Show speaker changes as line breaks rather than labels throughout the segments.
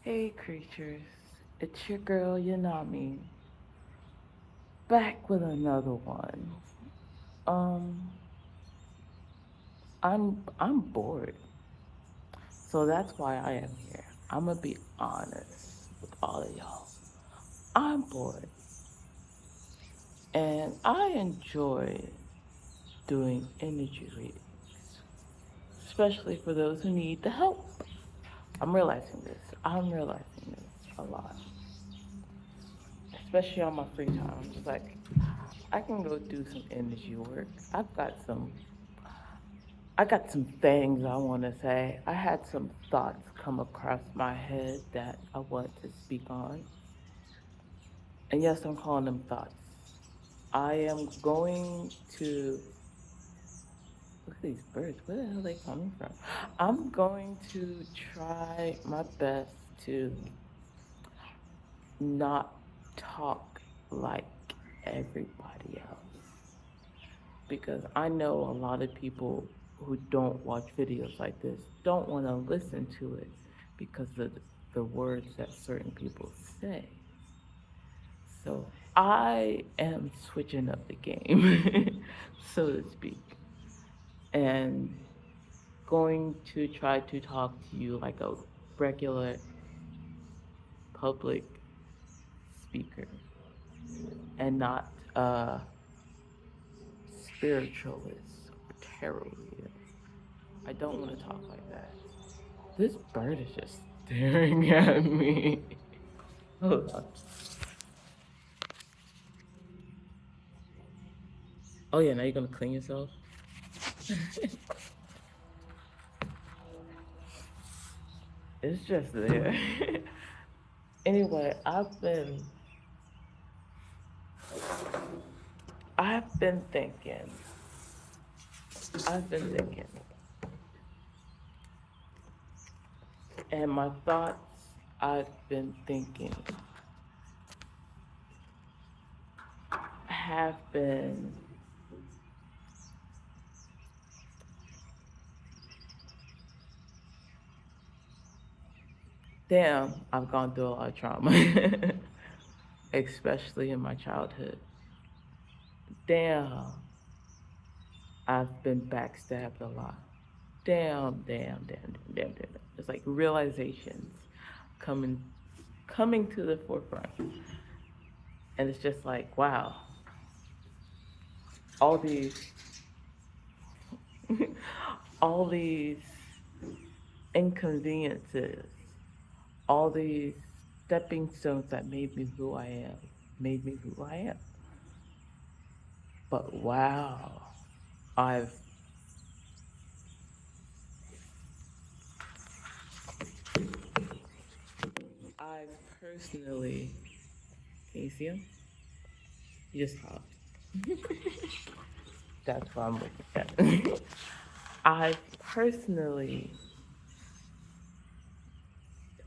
Hey creatures, it's your girl Yanami, back with another one. Um, I'm bored, so that's why I am here. I'm gonna be honest with all of y'all. I'm bored, and I enjoy doing energy readings, especially for those who need the help. I'm realizing this. I'm realizing this a lot, especially on my free time. I'm just like, I can go do some energy work. I got some things I want to say. I had some thoughts come across my head that I want to speak on. And yes, I'm calling them thoughts. I am going to look at these birds. Where the hell are they coming from? I'm going to try my best to not talk like everybody else because I know a lot of people who don't watch videos like this don't want to listen to it because of the words that certain people say. So I am switching up the game, so to speak, and going to try to talk to you like a regular public speaker and not a spiritualist or tarot reader. I don't want to talk like that. This bird is just staring at me. Hold on. Oh yeah, now you're gonna clean yourself. It's just there. Anyway, I've been thinking. I've been thinking, and my thoughts. I've been thinking have been. Damn, I've gone through a lot of trauma, especially in my childhood. Damn, I've been backstabbed a lot. Damn. It's like realizations coming coming to the forefront. And it's just like, wow, all these all these inconveniences, all these stepping stones that made me who I am, made me who I am. But wow, I've I've personally, can you see him? He just hopped. That's what I'm looking at. I personally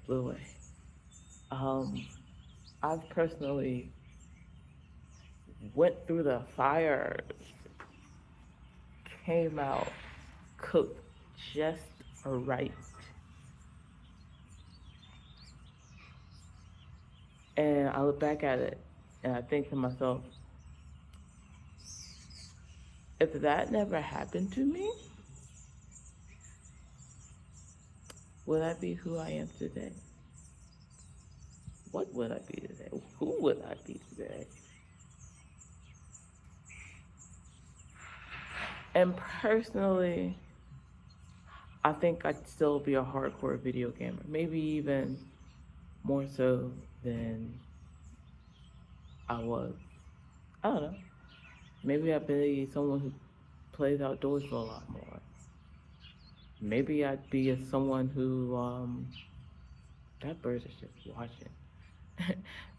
flew away. Um, I've personally went through the fire, came out cooked just right. And I look back at it and I think to myself, if that never happened to me, would I be who I am today? What would I be today? Who would I be today? And personally, I think I'd still be a hardcore video gamer, maybe even more so than I was. I don't know. Maybe I'd be someone who plays outdoors a lot more. Maybe I'd be someone who that bird is just watching.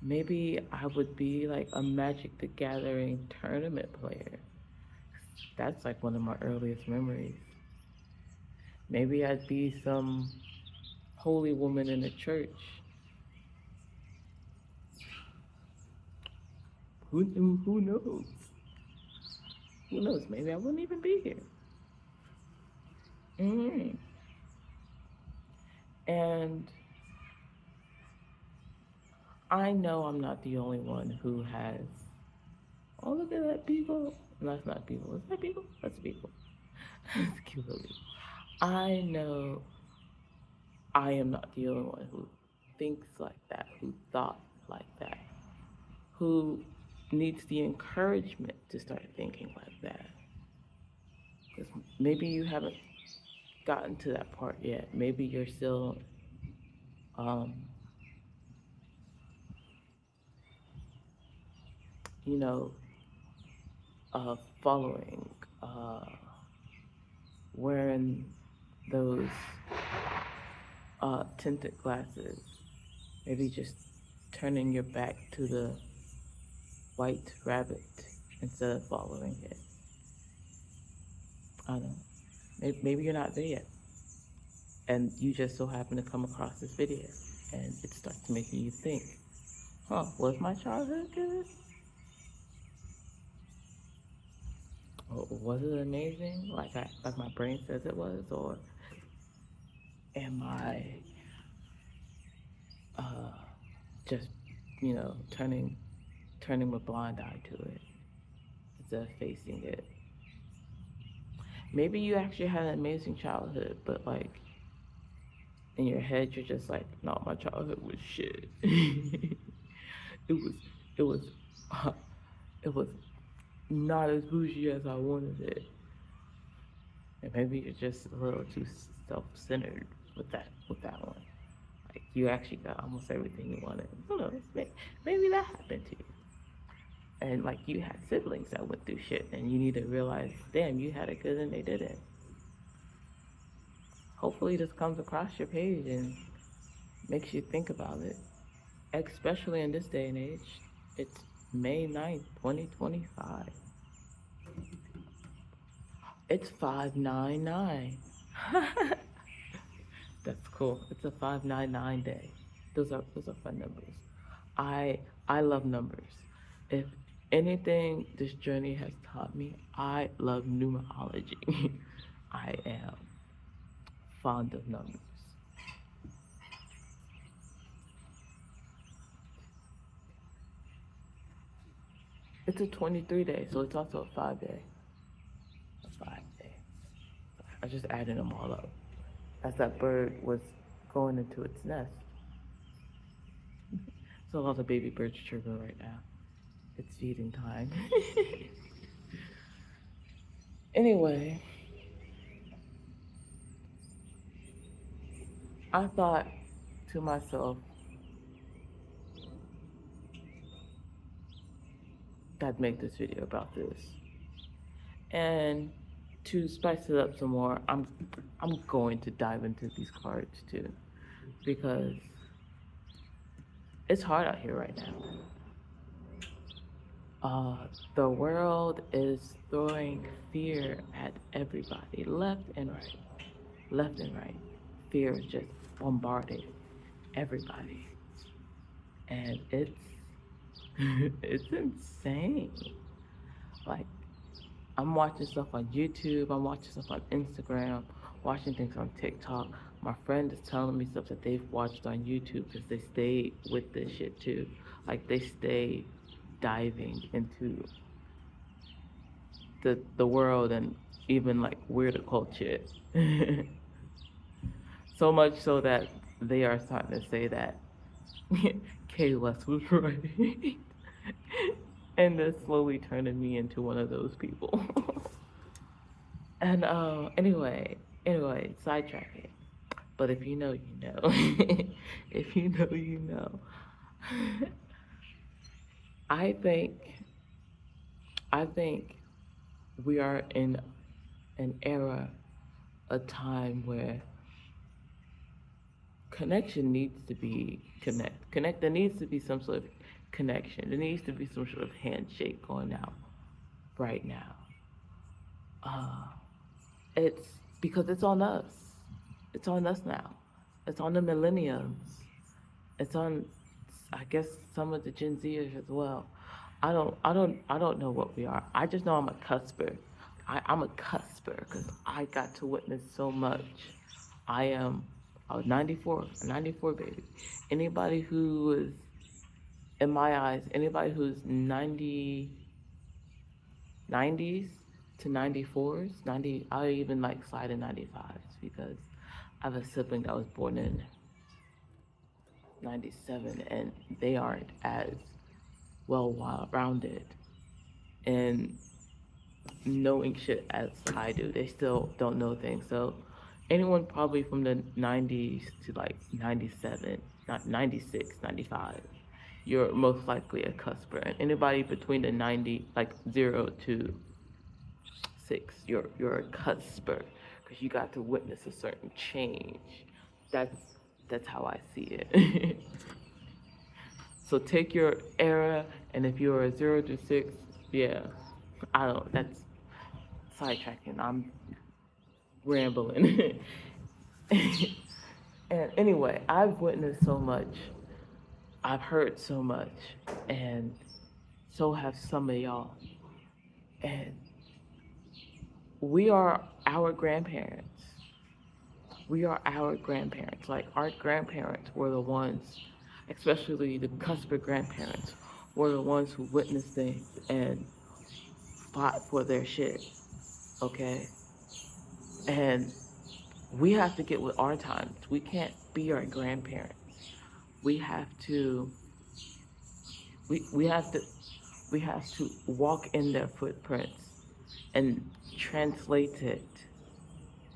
Maybe I would be like a Magic the Gathering tournament player. That's like one of my earliest memories. Maybe I'd be some holy woman in the church. Who knows? Who knows? Maybe I wouldn't even be here. Mm. And I know I'm not the only one who has. Oh, look at that beagle. No, that's not beagle. Is that beagle? That's beagle. That's Kimberly. I know I am not the only one who thinks like that, who thought like that, who needs the encouragement to start thinking like that. Because maybe you haven't gotten to that part yet. Maybe you're still, um, you know, following, wearing those tinted glasses. Maybe just turning your back to the white rabbit instead of following it. I don't know. Maybe you're not there yet. And you just so happen to come across this video and it starts making you think, huh, was my childhood good? Or was it amazing like my brain says it was? Or am I uh, just, turning a blind eye to it instead of facing it? Maybe you actually had an amazing childhood, but like in your head you're just like, no, my childhood was shit. it was it was it was not as bougie as I wanted it. And maybe you're just a little too self-centered with that one. Like you actually got almost everything you wanted. Who knows? Maybe that happened to you. And like you had siblings that went through shit, and you need to realize, damn, you had it good and they didn't. Hopefully, this comes across your page and makes you think about it, especially in this day and age. It's May 9th, 2025. It's 599. That's cool. It's a 599 day. Those are fun numbers. I love numbers. If anything this journey has taught me, I love numerology. I am fond of numbers. It's a 23 day, so it's also a 5 day. A 5 day. I just added them all up as that bird was going into its nest. So a lot of baby birds chirping right now. It's feeding time. Anyway, I thought to myself that I'd make this video about this. And to spice it up some more, I'm going to dive into these cards too, because it's hard out here right now. The world is throwing fear at everybody, left and right. Left and right. Fear is just bombarding everybody. And it's it's insane. Like, I'm watching stuff on YouTube, I'm watching stuff on Instagram, watching things on TikTok. My friend is telling me stuff that they've watched on YouTube because they stay with this shit too. Like, they stay diving into the world and even like weird occult shit. So much so that they are starting to say that Kay West was right. And they're slowly turning me into one of those people. And anyway, sidetracking. But if you know, you know. If you know, you know. I think we are in an era, a time where connection needs to be there needs to be some sort of connection. There needs to be some sort of handshake going out right now. It's because it's on us. It's on us now. It's on the millenniums. It's on, I guess, some of the Gen Zers as well. I don't know what we are. I just know I'm a cusper. I'm a cusper because I got to witness so much. I was 94, a 94 baby. Anybody who was in my eyes, anybody who's 90s to 94s, 90, I even like slide in 95s because I have a sibling that was born in 97 and they aren't as well rounded and knowing shit as I do. They still don't know things. So anyone probably from the 90s to like 97, not 96, 95, you're most likely a cusper. And anybody between the 90, like 0 to 6, you're a cusper because you got to witness a certain change. That's that's how I see it. So take your era, and if you're a 0 to 6, yeah, I don't. That's sidetracking. I'm rambling. And anyway, I've witnessed so much. I've heard so much, and so have some of y'all. And we are our grandparents. We are our grandparents. Like our grandparents were the ones, especially the cusper grandparents, were the ones who witnessed things and fought for their shit. Okay? And we have to get with our times. We can't be our grandparents. We have to we have to walk in their footprints and translate it.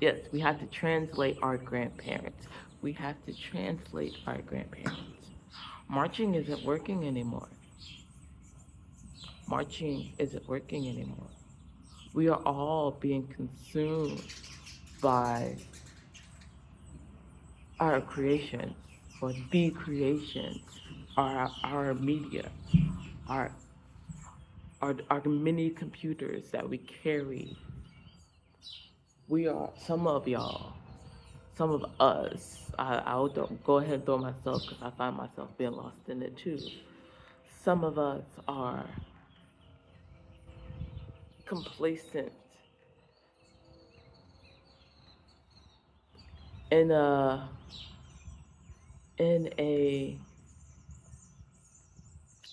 Yes, we have to translate our grandparents. We have to translate our grandparents. Marching isn't working anymore. Marching isn't working anymore. We are all being consumed by our creations or the creations, our media, our our mini computers that we carry. We are some of y'all, some of us. I'll go ahead and throw myself because I find myself being lost in it too. Some of us are complacent in a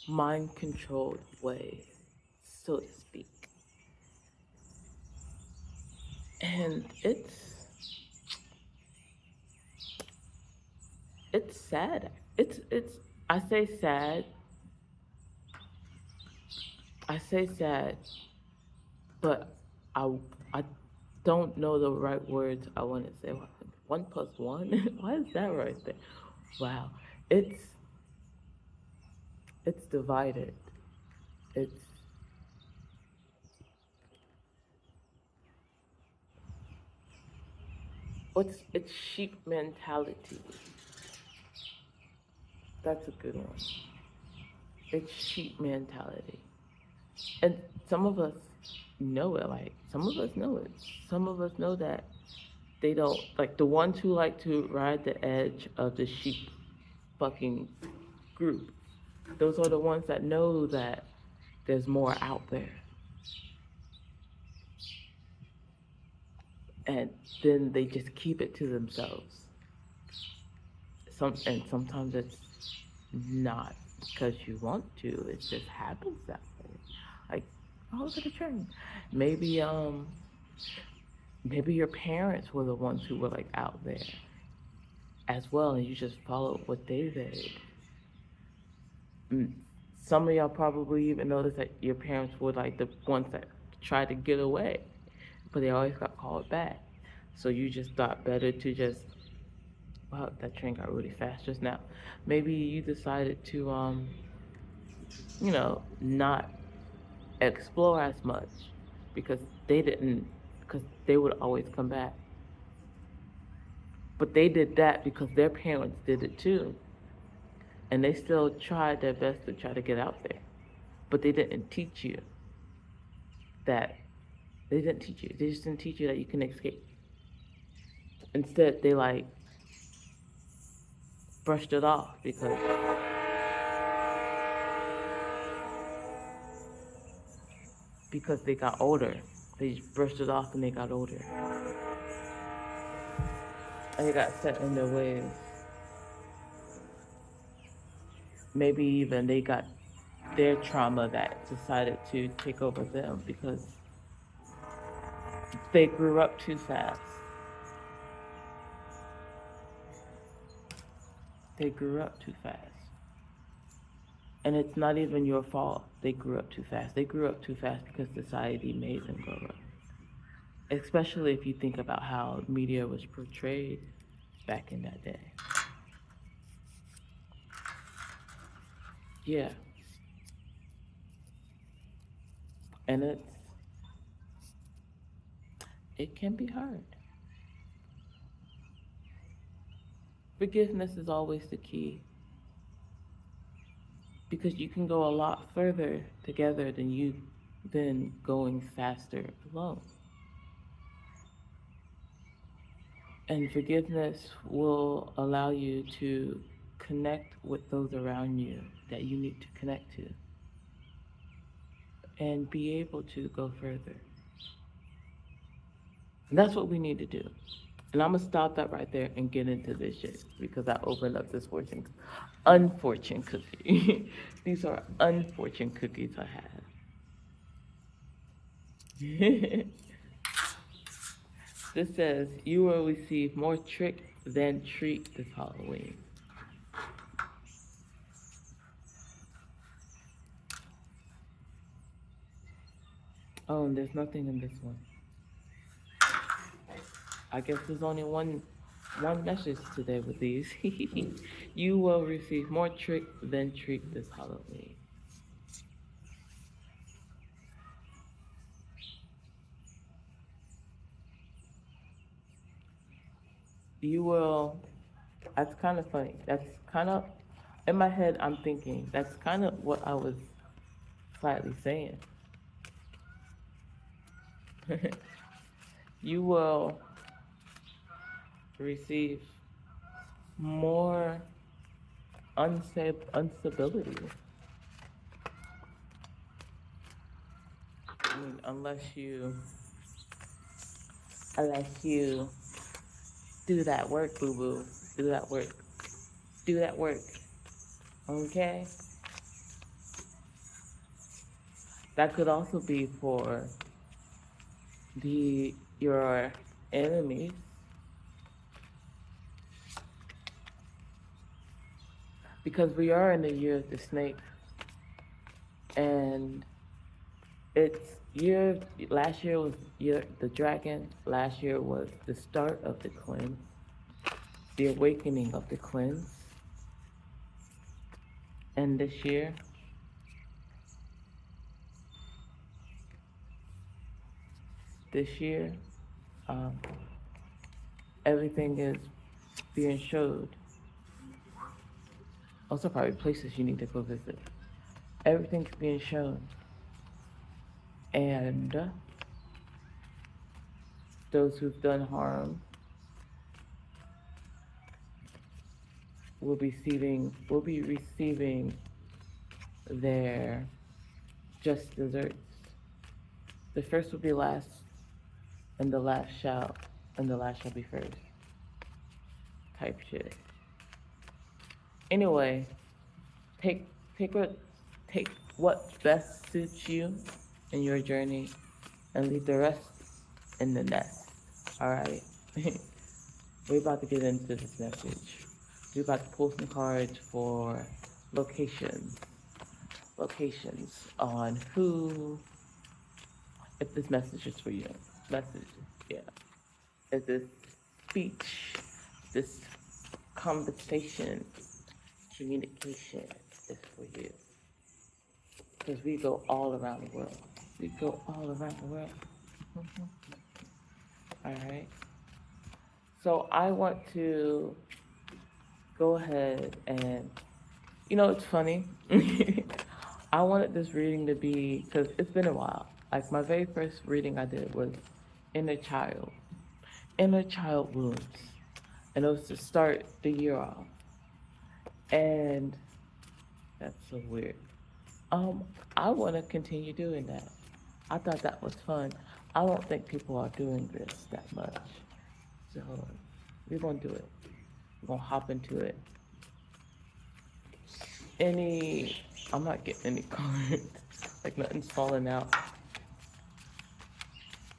mind controlled way, so to speak. And it's sad. It's I say sad. I say sad, but I I don't know the right words I want to say. One plus one? Why is that right there? Wow. It's it's divided. It's it's sheep mentality. That's a good one. It's sheep mentality. And some of us know it, like some of us know it. Some of us know that they don't like the ones who like to ride the edge of the sheep fucking group. Those are the ones that know that there's more out there. And then they just keep it to themselves. Sometimes it's not because you want to, it just happens that way. Like, oh, look at the train. Maybe maybe your parents were the ones who were like out there as well, and you just followed what they did. Some of y'all probably even noticed that your parents were like the ones that tried to get away, but they always got called back. So you just thought better to just, wow, that train got really fast just now. Maybe you decided to, not explore as much because they didn't, because they would always come back. But they did that because their parents did it too. And they still tried their best to try to get out there. But they didn't teach you that. They didn't teach you. They just didn't teach you that you can escape. Instead, they like brushed it off because they got older. They just brushed it off and they got older. And they got set in their ways. maybe even they got their trauma that decided to take over them because they grew up too fast. They grew up too fast. And it's not even your fault they grew up too fast. They grew up too fast because society made them grow up. Especially if you think about how media was portrayed back in that day. Yeah. And it can be hard. Forgiveness is always the key because you can go a lot further together than going faster alone. And forgiveness will allow you to connect with those around you that you need to connect to and be able to go further. And that's what we need to do. And I'm gonna stop that right there and get into this shit because I opened up this unfortunate cookie. These are unfortunate cookies I have. This says you will receive more trick than treat this Halloween. Oh, and there's nothing in this one. I guess there's only one message today with these. You will receive more trick than treat this Halloween. You will. That's kind of funny. That's kind of in my head. I'm thinking that's kind of what I was slightly saying. You will receive more instability. I mean, unless you do that work, boo boo. Do that work. Do that work. Okay? That could also be for your enemies. Because we are in the year of the snake. And last year was the dragon. Last year was the start of the cleanse, the awakening of the cleanse. And this year, everything is being showed. Also, probably places you need to go visit. Everything's being shown. And those who've done harm will be receiving their just desserts. The first will be last, and the last shall be first. Type shit. Anyway, take what best suits you in your journey and leave the rest in the nest. Alright? We're about to get into this message. We're about to pull some cards for locations on if this message is for you. If this speech, this conversation, communication is for you. Because we go all around the world. Alright? So I want to go ahead and, it's funny. I wanted this reading to be, because it's been a while. Like my very first reading I did was inner child wounds. And it was to start the year off. And that's so weird. I want to continue doing that. I thought that was fun. I don't think people are doing this that much. So we're going to do it. We're going to hop into it. any. I'm not getting any cards. Like nothing's falling out.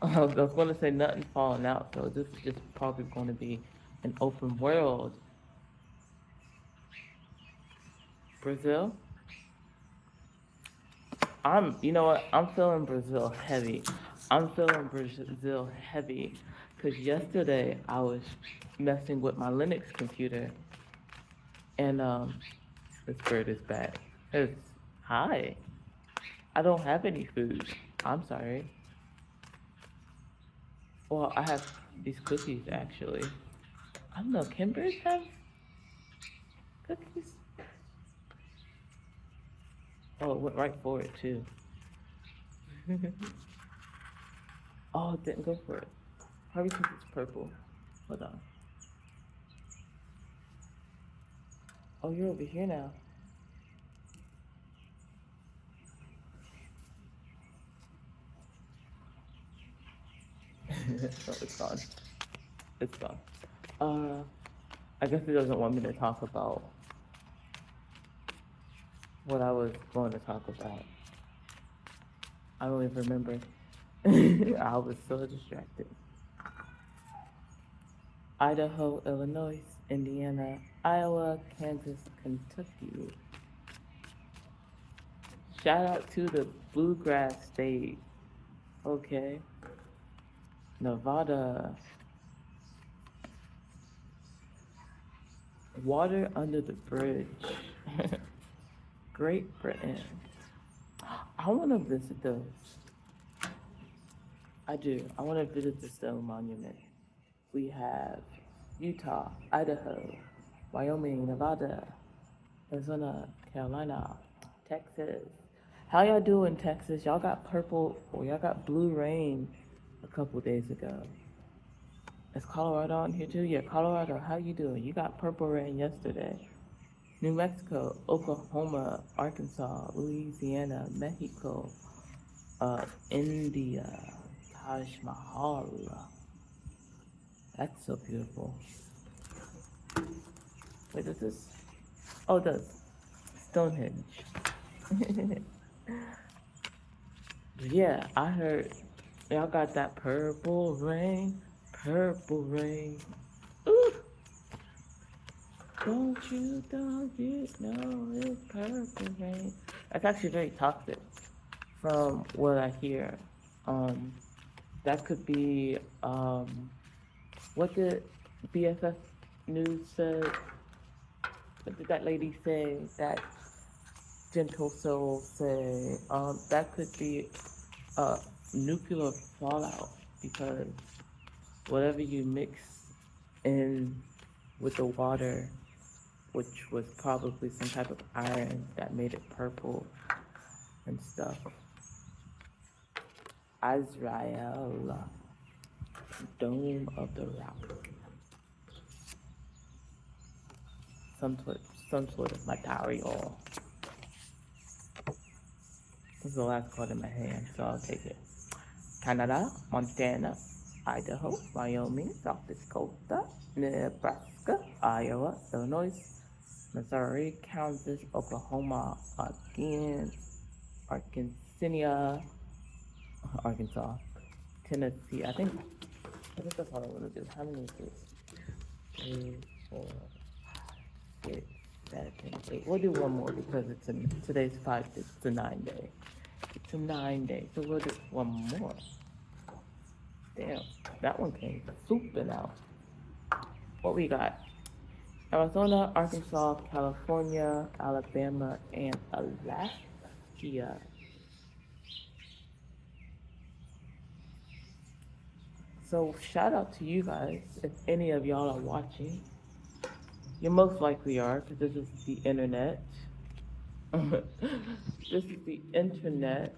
I was going to say nothing falling out, so this is just probably going to be an open world. Brazil. You know what? I'm feeling Brazil heavy. I'm feeling Brazil heavy because yesterday I was messing with my Linux computer and this bird is back. It's hi. I don't have any food. I'm sorry. Well, I have these cookies actually. I don't know. Can birds have cookies? Oh, it went right for it too. Oh, it didn't go for it. Probably because it's purple. Hold on. Oh, you're over here now. No, it's gone. It's gone. I guess it doesn't want me to talk about what I was going to talk about. I don't even remember. I was so distracted. Idaho, Illinois, Indiana, Iowa, Kansas, Kentucky. Shout out to the Bluegrass State. Okay. Nevada. Water under the bridge. Great Britain. I want to visit those. I do. I want to visit the Stone Monument. We have Utah, Idaho, Wyoming, Nevada, Arizona, Carolina, Texas. How y'all doing, Texas? Y'all got purple or y'all got blue rain a couple days ago. Is Colorado on here too? Yeah, Colorado, how you doing? You got purple rain yesterday. New Mexico, Oklahoma, Arkansas, Louisiana, Mexico, India, Taj Mahal. That's so beautiful. Wait, is this? Oh, it does. Stonehenge. Yeah, I heard y'all got that purple rain, purple rain. Ooh. Don't you know it's purple rain? That's actually very toxic from what I hear. That could be, what did BFF News said? What did that lady say? That Gentle Soul say? That could be nuclear fallout because whatever you mix in with the water, which was probably some type of iron that made it purple and stuff. Azrael, Dome of the Rock. Some sort of material. This is the last card in my hand, so I'll take it. Canada, Montana, Idaho, Wyoming, South Dakota, Nebraska, Iowa, Illinois, Missouri, Kansas, Oklahoma, again, Arkansas, Tennessee. I think that's all I want to do. How many is this? 3, 4, 6, 7, 8. We'll do one more because today's 5. It's a 9-day. It's a 9-day, so we'll do one more. Damn, that one came swooping out. What we got? Arizona, Arkansas, California, Alabama, and Alaska. So shout out to you guys if any of y'all are watching. You most likely are because this is the internet. This is the internet.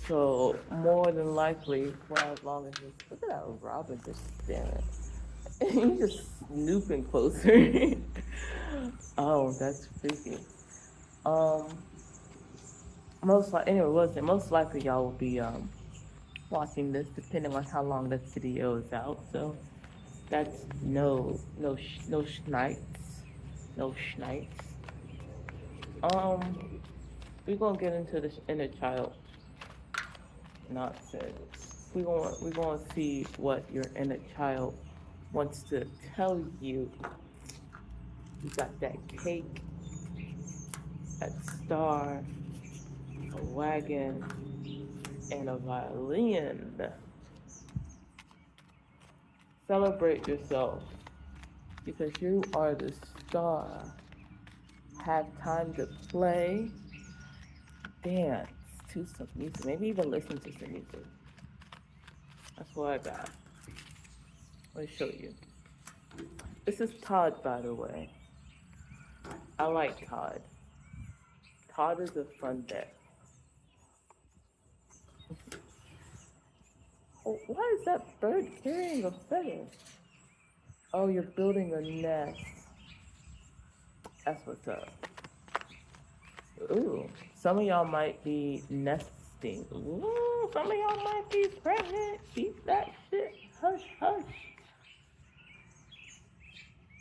So more than likely, for as long as this, look at that Robin just staring. He's just snooping closer. Oh, that's freaky. Most likely y'all will be watching this depending on how long this video is out. So that's no schnipes. we're gonna get into this inner child nonsense. We're gonna see what your inner child wants to tell you. You got that cake, that star, a wagon, and a violin. Celebrate yourself because you are the star. Have time to play, dance to some music, maybe even listen to some music. That's what I got. Let me show you. This is Todd, by the way. I like Todd. Todd is a fun deck. Oh, why is that bird carrying a feather? Oh, you're building a nest. That's what's up. Ooh, some of y'all might be nesting. Ooh, some of y'all might be pregnant. Keep that shit hush hush.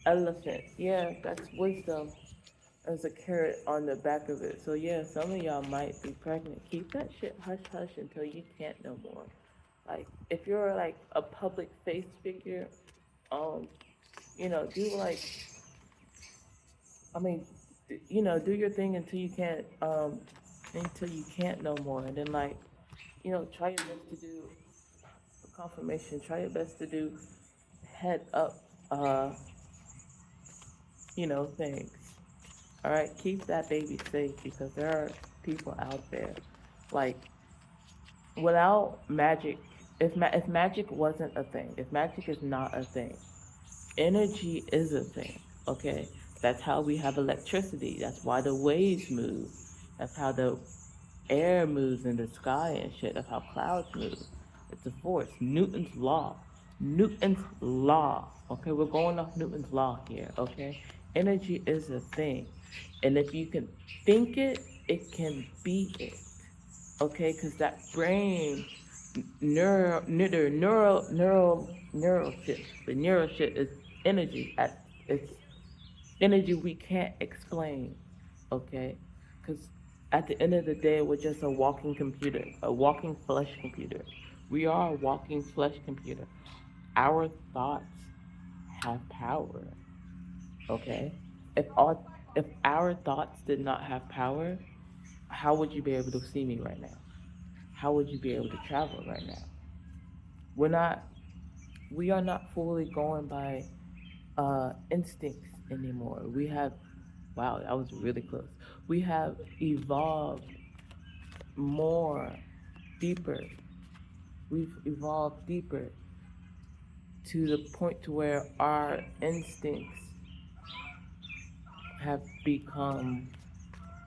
Elephant. Yeah, that's wisdom. There's a carrot on the back of it. So yeah, some of y'all might be pregnant. Keep that shit hush hush until you can't no more. Like if you're like a public face figure, do like, I mean, do your thing until you can't no more, and then like, try your best to do a confirmation. Try your best to do head up, uh, things. All right, keep that baby safe because there are people out there, like, without magic. If magic wasn't a thing, if magic is not a thing, energy is a thing. Okay, that's how we have electricity. That's why the waves move. That's how the air moves in the sky and shit. That's how clouds move. It's a force. Newton's law. Newton's law. Okay, we're going off Newton's law here. Okay, energy is a thing, and if you can think it, it can be it. Okay, because that brain neural shit. The neural shit is energy. It's energy we can't explain. Okay, because at the end of the day, we're just a walking computer, a walking flesh computer. We are a walking flesh computer. Our thoughts have power. Okay, if our thoughts did not have power, how would you be able to see me right now? How would you be able to travel right now? We're not we are not fully going by instincts anymore. We have, wow, that was really close. We have evolved more, deeper. We've evolved deeper to the point to where our instincts have become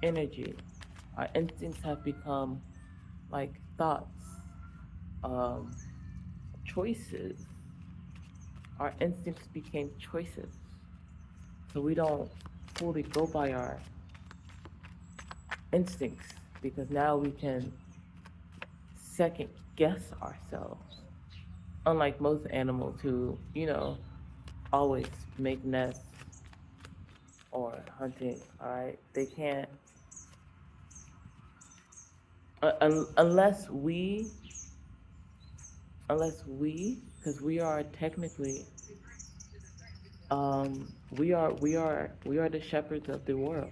energy. Our instincts have become like thoughts, um, choices. Our instincts became choices. So we don't fully go by our instincts because now we can second guess ourselves. Unlike most animals who, always make nests or hunting, all right? They can't, because we are technically, we are the shepherds of the world.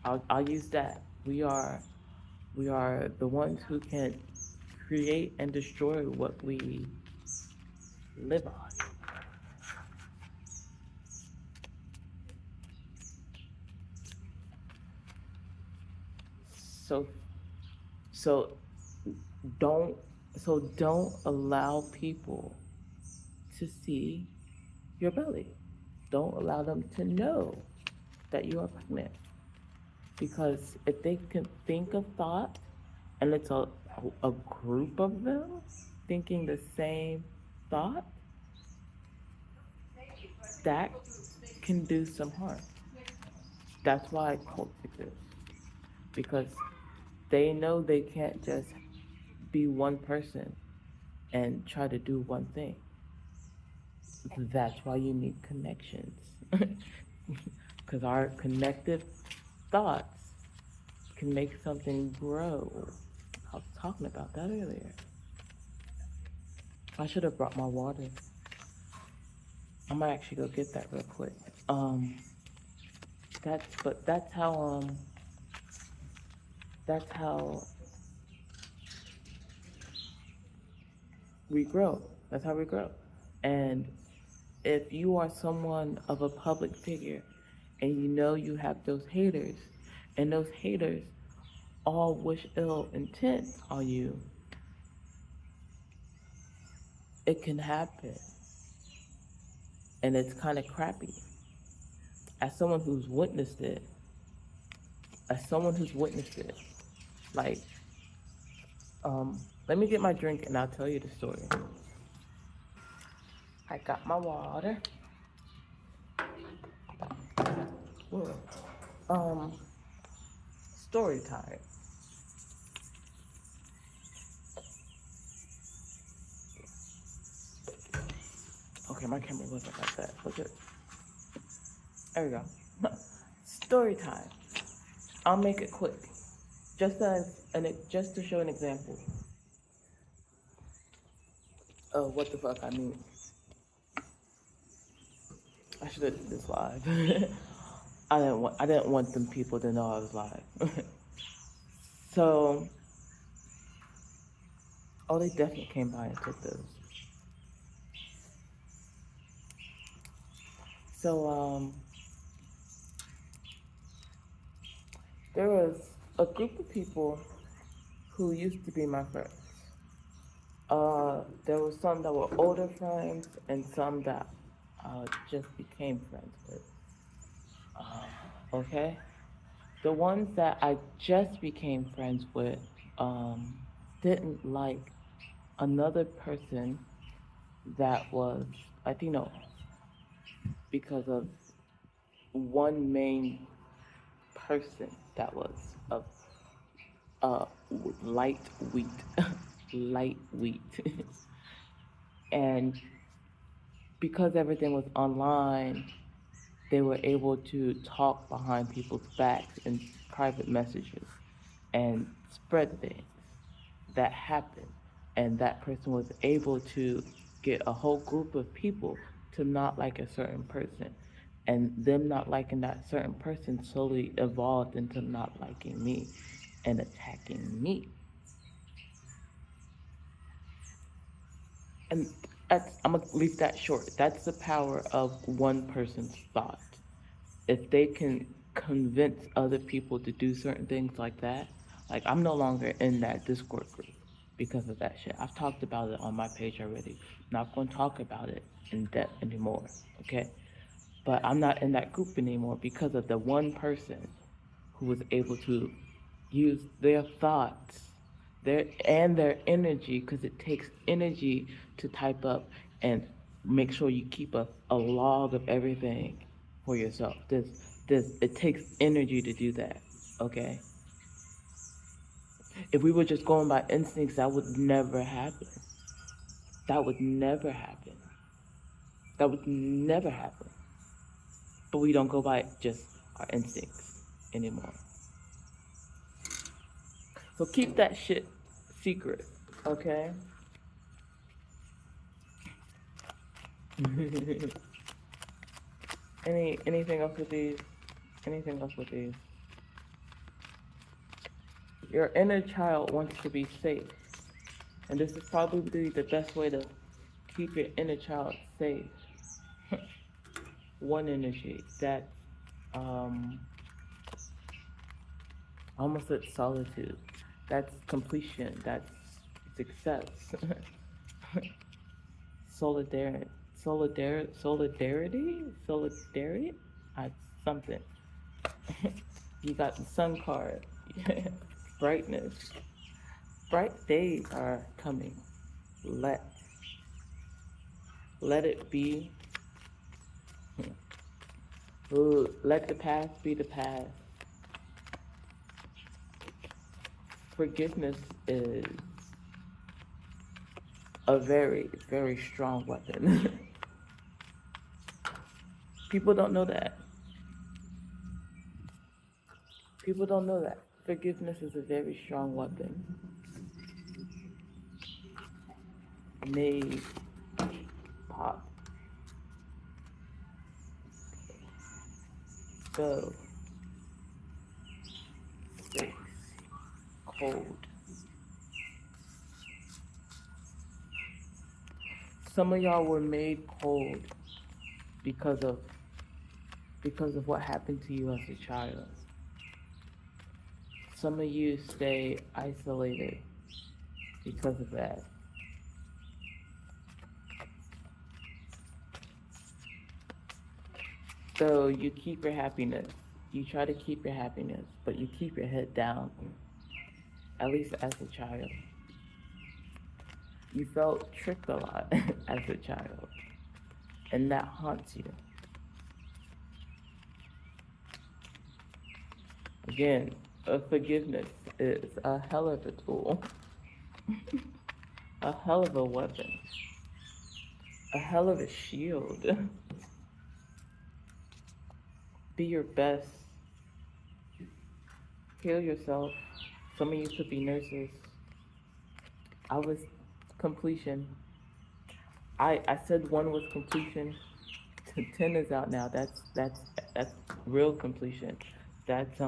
I'll use that. We are the ones who can create and destroy what we live on. So so don't don't allow people to see your belly. Don't allow them to know that you are pregnant. Because if they can think of thought and it's a group of them thinking the same thought, that can do some harm. That's why cults exist. Because they know they can't just be one person and try to do one thing. That's why you need connections. Because our connective thoughts can make something grow. I was talking about that earlier. I should have brought my water. I might actually go get that real quick. Um, that's how we grow. That's how we grow. And if you are someone of a public figure and you know you have those haters, and those haters all wish ill intent on you, it can happen. And it's kind of crappy. As someone who's witnessed it, like, let me get my drink and I'll tell you the story. I got my water. Whoa. Story time. Okay, my camera wasn't like that. Look at it. There we go. Story time. I'll make it quick. Just to show an example of what the fuck I mean. I should have did this live. I didn't want them people to know I was live. So, they definitely came by and took those. So, there was a group of people who used to be my friends. There were some that were older friends and some that just became friends with. Okay? The ones that I just became friends with didn't like another person that was Latino because of one main person that was of light wheat. And because everything was online, they were able to talk behind people's backs in private messages and spread things that happened. And that person was able to get a whole group of people to not like a certain person. And them not liking that certain person slowly evolved into not liking me and attacking me. And I'm gonna leave that short. That's the power of one person's thought. If they can convince other people to do certain things like that, like I'm no longer in that Discord group because of that shit. I've talked about it on my page already. Not gonna talk about it in depth anymore, okay? But I'm not in that group anymore because of the one person who was able to use their thoughts, their energy, because it takes energy to type up and make sure you keep a log of everything for yourself. It takes energy to do that, okay? If we were just going by instincts, that would never happen. That would never happen. But we don't go by just our instincts anymore. So keep that shit secret, okay? Anything else with these? Your inner child wants to be safe. And this is probably the best way to keep your inner child safe. One energy that almost said solitude. That's completion. That's success. Solidarity. Something. You got the sun card. Brightness. Bright days are coming. Let it be. Let the past be the past. Forgiveness is a very, very strong weapon. People don't know that. Forgiveness is a very strong weapon. Made pop. Go. 6. Cold. Some of y'all were made cold because of what happened to you as a child. Some of you stay isolated because of that. So you keep your happiness. You try to keep your happiness, but you keep your head down, at least as a child. You felt tricked a lot as a child, and that haunts you. Again, forgiveness is a hell of a tool, a hell of a weapon, a hell of a shield. Be your best. Heal yourself. Some of you could be nurses. I was completion. I said 1 was completion. 10 is out now. That's real completion. That's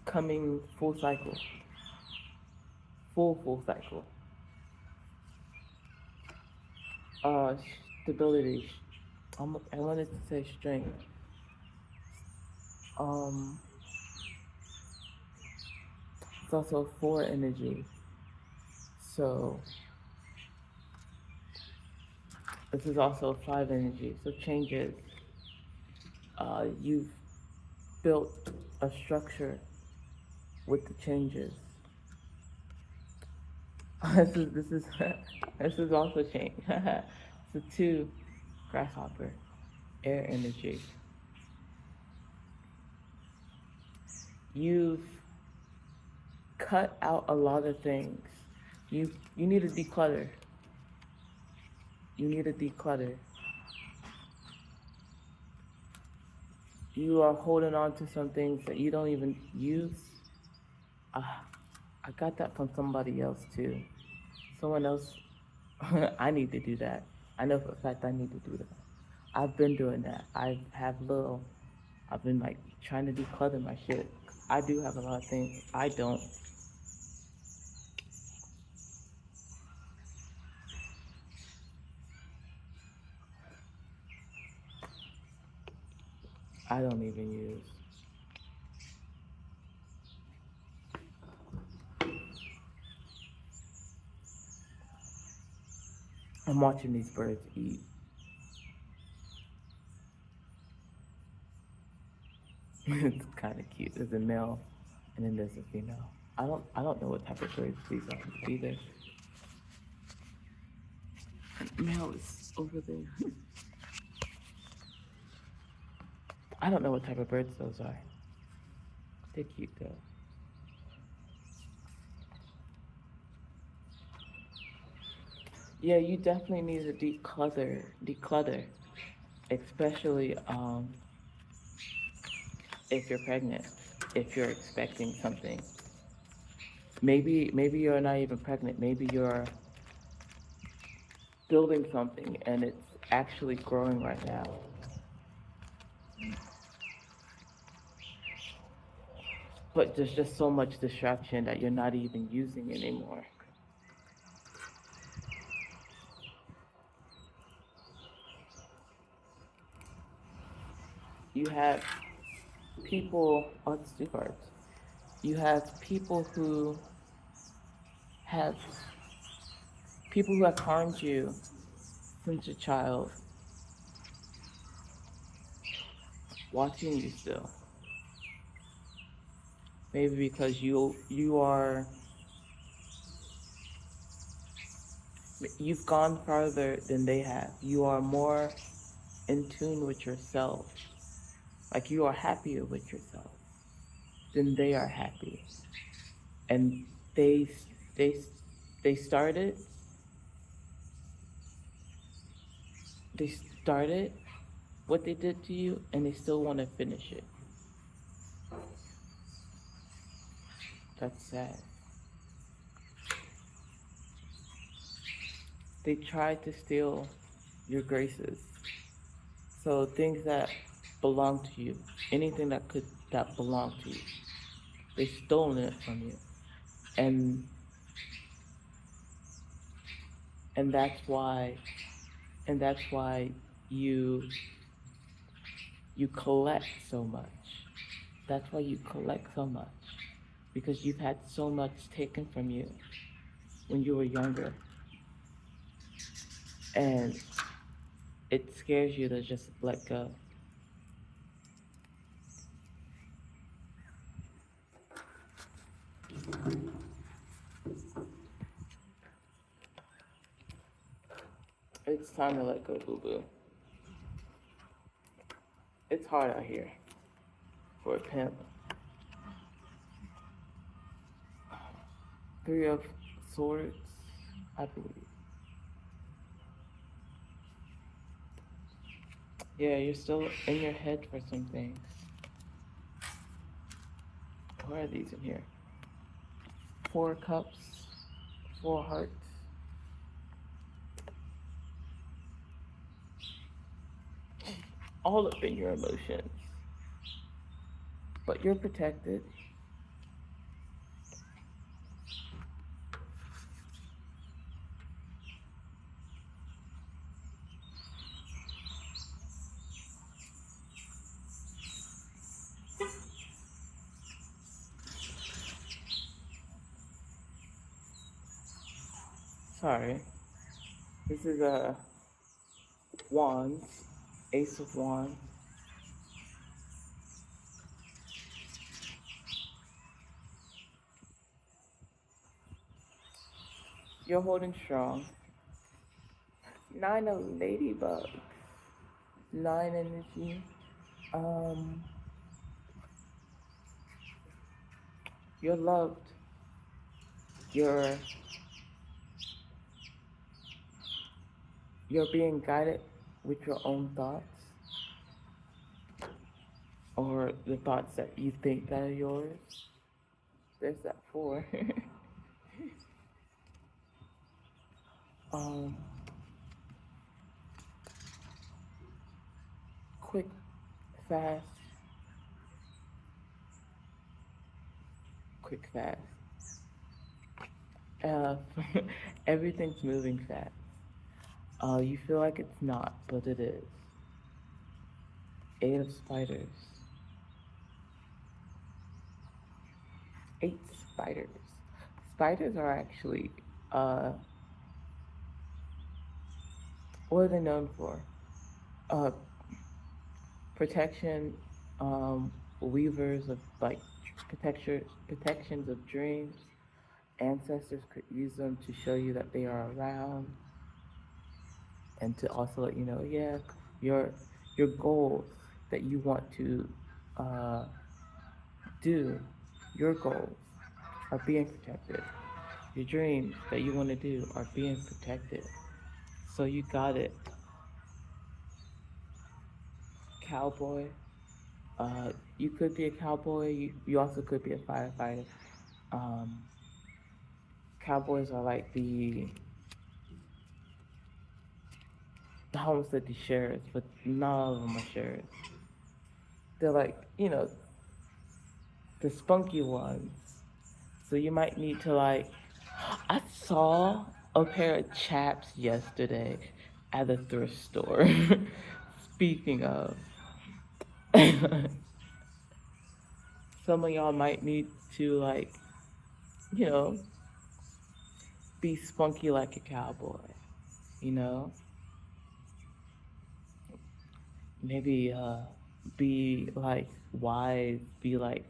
coming full cycle. Full cycle. Stability. I wanted to say strength. It's also 4 energy. So this is also 5 energy. So changes. You've built a structure with the changes. This is also change. So 2 grasshopper, air energy. You've cut out a lot of things. You need to declutter. You need to declutter. You are holding on to some things that you don't even use. I got that from somebody else too. Someone else, I need to do that. I know for a fact I need to do that. I've been doing that. I've been like trying to declutter my shit. I do have a lot of things. I don't. I don't even use. I'm watching these birds eat. It's kind of cute. There's a male, and then there's a female. I don't know what type of birds these are either. Male is over there. I don't know what type of birds those are. They're cute though. Yeah, you definitely need to declutter, especially if you're pregnant, if you're expecting something. Maybe you're not even pregnant. Maybe you're building something and it's actually growing right now. But there's just so much distraction that you're not even using anymore. You have people, oh, it's 2 cards. You have people who have harmed you since a child watching you still. Maybe because you've gone farther than they have. You are more in tune with yourself. Like you are happier with yourself than they are happy. And they started what they did to you, and they still want to finish it. That's sad. They tried to steal your graces. So things that belong to you, anything that belonged to you, they stolen it from you. And and that's why and that's why you you collect so much. That's why you collect so much. Because you've had so much taken from you when you were younger. And it scares you to just let go. It's time to let go, boo boo. It's hard out here for a pimp. Three of Swords, I believe. Yeah, you're still in your head for some things. What are these in here? Four cups, four hearts. All up in your emotions. But you're protected. Sorry. This is a wands, ace of wands. You're holding strong. Nine of ladybugs. Nine energy. Um, you're loved. You're you're being guided with your own thoughts or the thoughts that you think that are yours. There's that four. um, quick, fast, quick, fast. Uh, everything's moving fast. You feel like it's not, but it is. Eight of spiders. Eight spiders. Spiders are actually, uh, what are they known for? Uh, protection, weavers of like protections of dreams. Ancestors could use them to show you that they are around and to also let you know, yeah, your your goals that you want to uh, do, your goals are being protected. Your dreams that you want to do are being protected. So you got it. Cowboy. You could be a cowboy. You also could be a firefighter. Um, Cowboys are like I almost said the sheriffs, but not all of them are sheriffs. They're like, the spunky ones. So you might need to like, I saw a pair of chaps yesterday at a thrift store. Speaking of, some of y'all might need to like, you know, be spunky like a cowboy, you know? Maybe be like wise, be like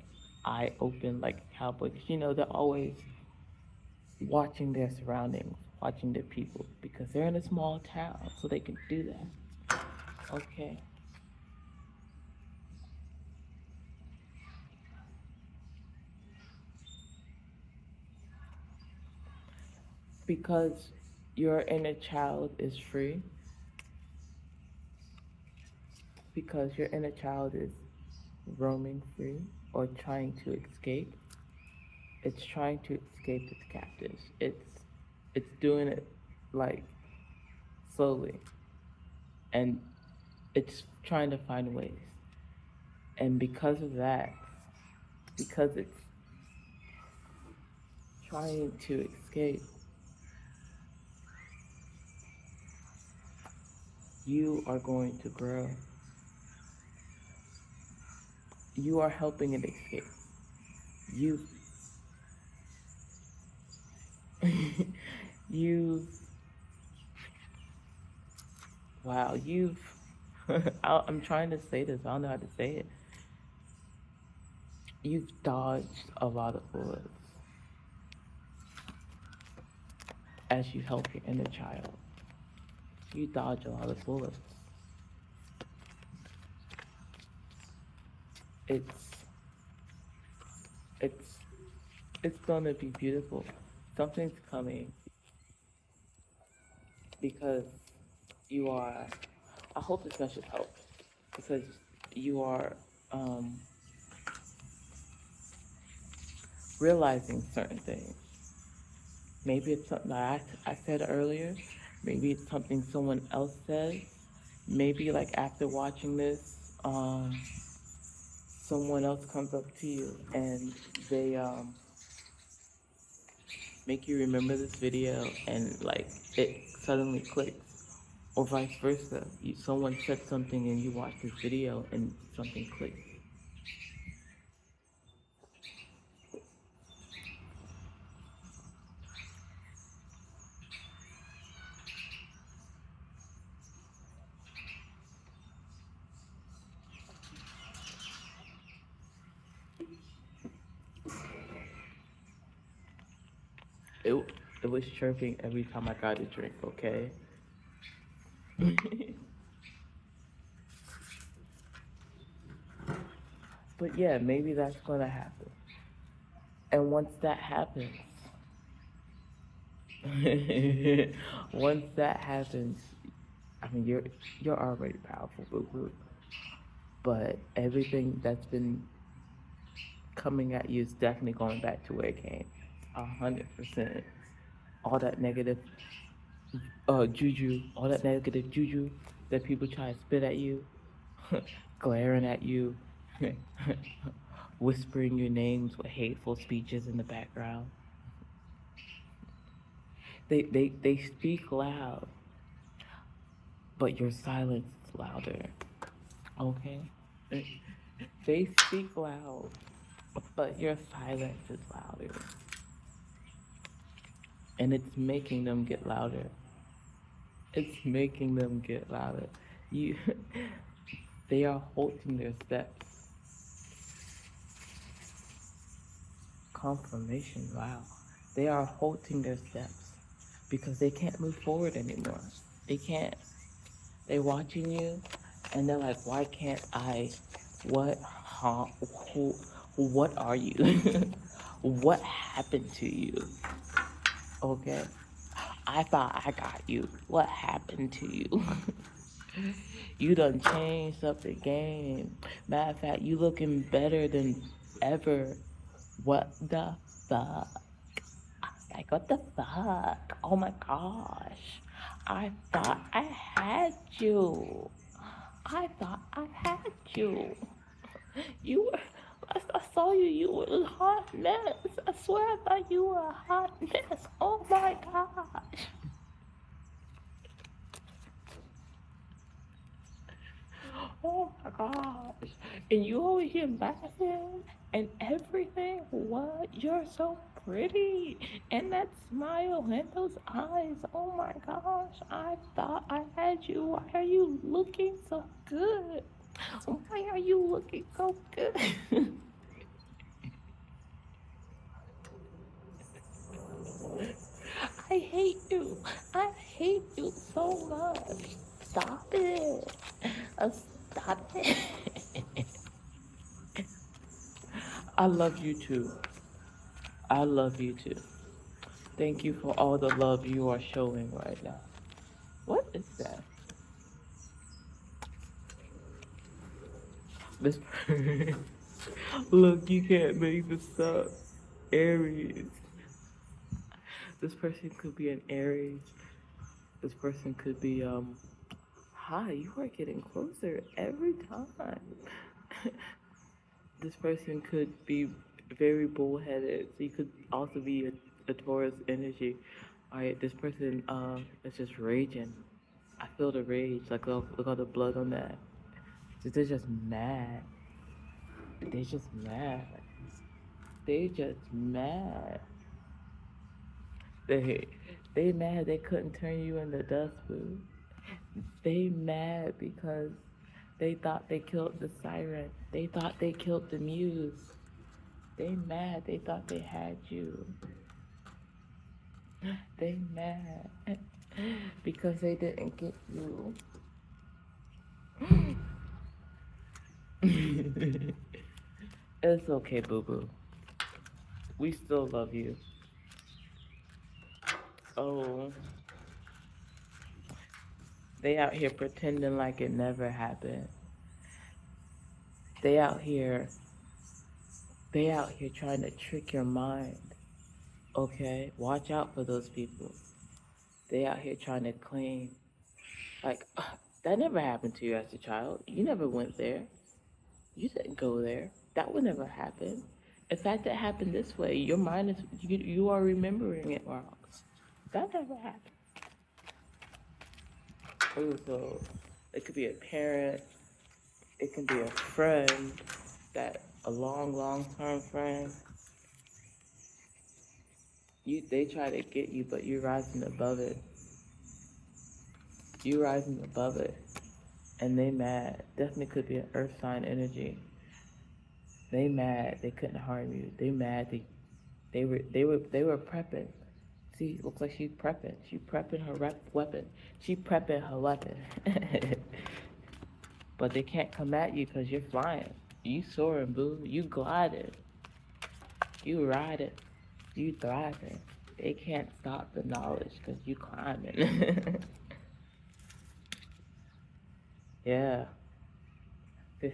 eye open like a cowboy. 'Cause, they're always watching their surroundings, watching their people because they're in a small town, so they can do that. Okay. Because your inner child is free, because your inner child is roaming free or trying to escape, It's trying to escape its captors. It's doing it like slowly, and it's trying to find ways. And because of that, because it's trying to escape, you are going to grow. You are helping it escape. You, you, wow, you've, I'm trying to say this, I don't know how to say it. You've dodged a lot of bullets as you help your inner child. You dodge a lot of bullets. It's, it's, it's gonna be beautiful. Something's coming because you are, I hope this message helps because you are um, realizing certain things. Maybe it's something that I said earlier. Maybe it's something someone else says. Maybe like after watching this, someone else comes up to you and they make you remember this video and like it suddenly clicks. Or vice versa. Someone said something and you watch this video and something clicks. It, it was chirping every time I got a drink, okay? But yeah, maybe that's gonna happen. And once that happens, once that happens, I mean you're already powerful, boo boo. But everything that's been coming at you is definitely going back to where it came. 100%. All that negative juju, all that negative juju that people try to spit at you, glaring at you, whispering your names with hateful speeches in the background. They speak loud, but your silence is louder. Okay? They speak loud, but your silence is louder. And it's making them get louder. It's making them get louder. You they are halting their steps. Confirmation, wow. They are halting their steps because they can't move forward anymore. They can't. They're watching you and they're like, why can't I? What? Huh? Who? What are you? What happened to you? Okay. I thought I got you. What happened to you? You done changed up the game. Matter of fact, you looking better than ever. What the fuck? Like, what the fuck? Oh my gosh. I thought I had you. I thought I had you. You were, I saw you, you were a hot mess. I swear I thought you were a hot mess. Oh my gosh. Oh my gosh. And you over here laughing and everything. What? You're so pretty. And that smile and those eyes. Oh my gosh. I thought I had you. Why are you looking so good? Why are you looking so good? I hate you. I hate you so much. Stop it. Stop it. I love you too. I love you too. Thank you for all the love you are showing right now. What is that? This Look, you can't make this up. Aries. This person could be an Aries. This person could be hi, you are getting closer every time. This person could be very bullheaded. So you could also be a Taurus energy. All right, this person is just raging. I feel the rage. Like look all the blood on that. They're just mad. They're just mad. They just mad. They they mad they couldn't turn you into dust, boo. They mad because they thought they killed the siren. They thought they killed the muse. They mad they thought they had you. They mad because they didn't get you. It's okay, boo boo. We still love you. Oh, they out here pretending like it never happened. They out here, they out here trying to trick your mind. Okay, watch out for those people. They out here trying to claim like that never happened to you as a child. You never went there. You didn't go there. That would never happen. In fact, it happened this way. Your mind is you are remembering it wrong. That never happened. Ooh, so it could be a parent. It can be a friend, that a long term friend. They try to get you, but you're rising above it. You rising above it, and they mad. Definitely could be an earth sign energy. They mad. They couldn't harm you. They mad. They were prepping. See, looks like she's prepping. She prepping her weapon. She prepping her weapon. But they can't come at you because you're flying. You soaring, boo. You gliding. You riding. You thriving. They can't stop the knowledge because you climbing. Yeah. They,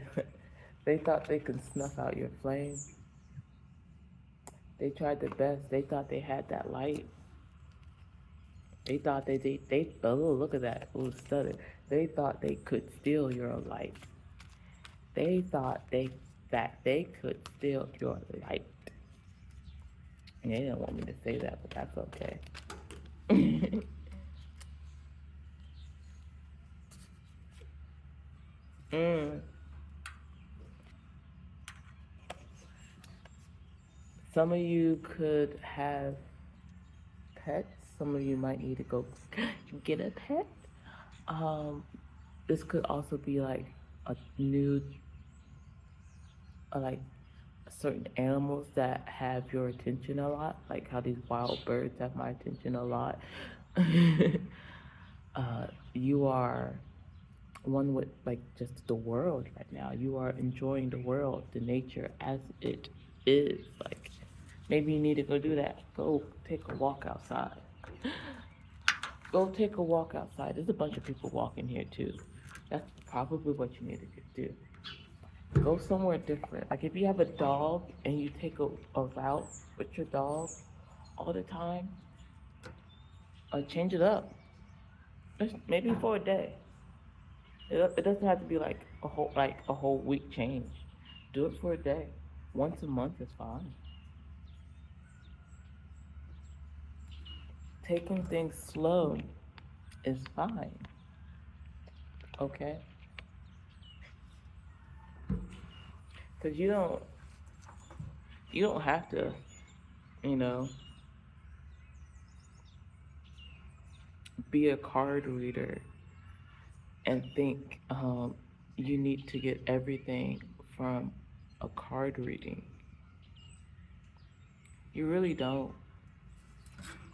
they thought they could snuff out your flame. They tried their best. They thought they had that light. They thought they oh, look at that. Ooh, stutter. They thought they could steal your light. They thought that they could steal your light. And they didn't want me to say that, but that's okay. mm. Some of you could have pets. Some of you might need to go get a pet. Um, this could also be like a new, like certain animals that have your attention a lot, like how these wild birds have my attention a lot. You are one with like just the world right now. You are enjoying the world, the nature as it is. Like maybe you need to go do that. Go take a walk outside. Go take a walk outside. There's a bunch of people walking here too. That's probably what you need to do. Go somewhere different. Like if you have a dog and you take a route with your dog all the time, change it up. Just maybe for a day. It doesn't have to be like a whole week change. Do it for a day. Once a month is fine. Taking things slow is fine. Okay? Because you don't have to, you know, be a card reader and think you need to get everything from a card reading. You really don't.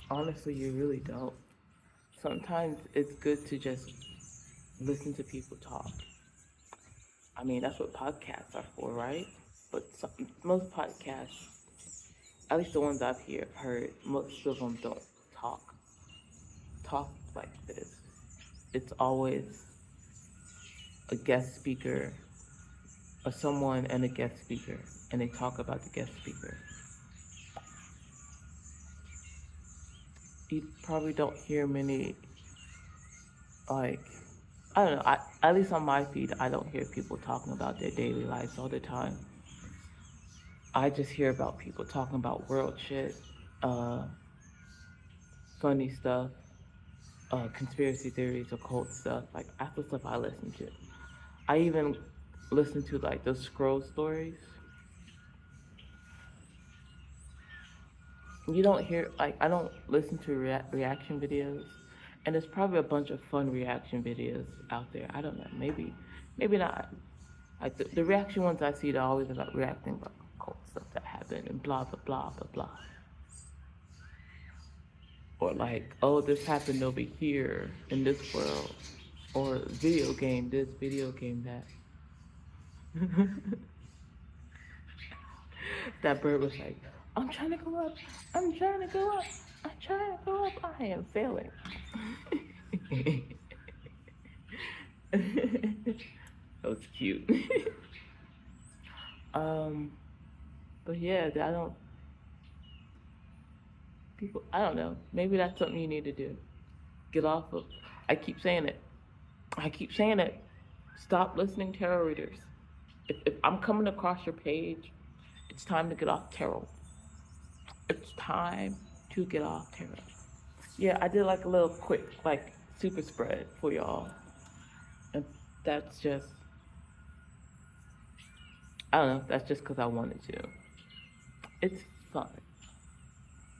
Honestly, you really don't. Sometimes it's good to just listen to people talk. I mean, that's what podcasts are for, right? But most podcasts, at least the ones I've heard, most of them don't talk like this. It's always a guest speaker, or someone and a guest speaker, and they talk about the guest speaker. you probably don't hear many, like, I don't know, at least on my feed, I don't hear people talking about their daily lives all the time. I just hear about people talking about world shit, uh, funny stuff, conspiracy theories, occult stuff. Like, that's the stuff I listen to. I even listen to like those scroll stories. You don't hear, like, I don't listen to reaction videos, and there's probably a bunch of fun reaction videos out there. I don't know, maybe not. Like the reaction ones I see, they're always about reacting about occult stuff that happened and blah blah blah blah blah. Or like, oh, this happened over here in this world, or video game this, video game that. That bird was like, I'm trying to go up, I'm trying to go up, I'm trying to go up, I am failing. That was cute. um, but yeah, I don't, people, I don't know, maybe that's something you need to do. Get off of, I keep saying it, I keep saying it, stop listening to tarot readers. If I'm coming across your page, it's time to get off tarot. It's time to get off tarot. Yeah, I did like a little quick, like, super spread for y'all. And that's just, I don't know, that's just because I wanted to. It's fun.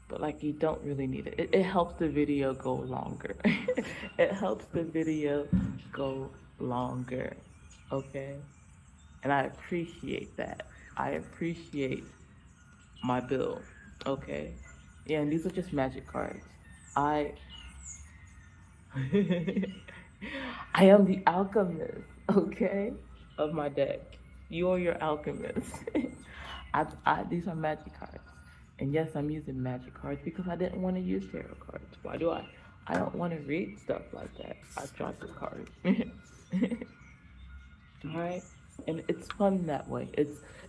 But, like, you don't really need it. It helps the video go longer. It helps the video go longer. Okay? And I appreciate that. I appreciate my bill. Okay? Yeah, and these are just magic cards. I I am the alchemist, okay, of my deck. You're your alchemist. These are magic cards. And yes, I'm using magic cards because I didn't want to use tarot cards. Why do I? I don't want to read stuff like that. I draw the card. Alright? And it's fun that way.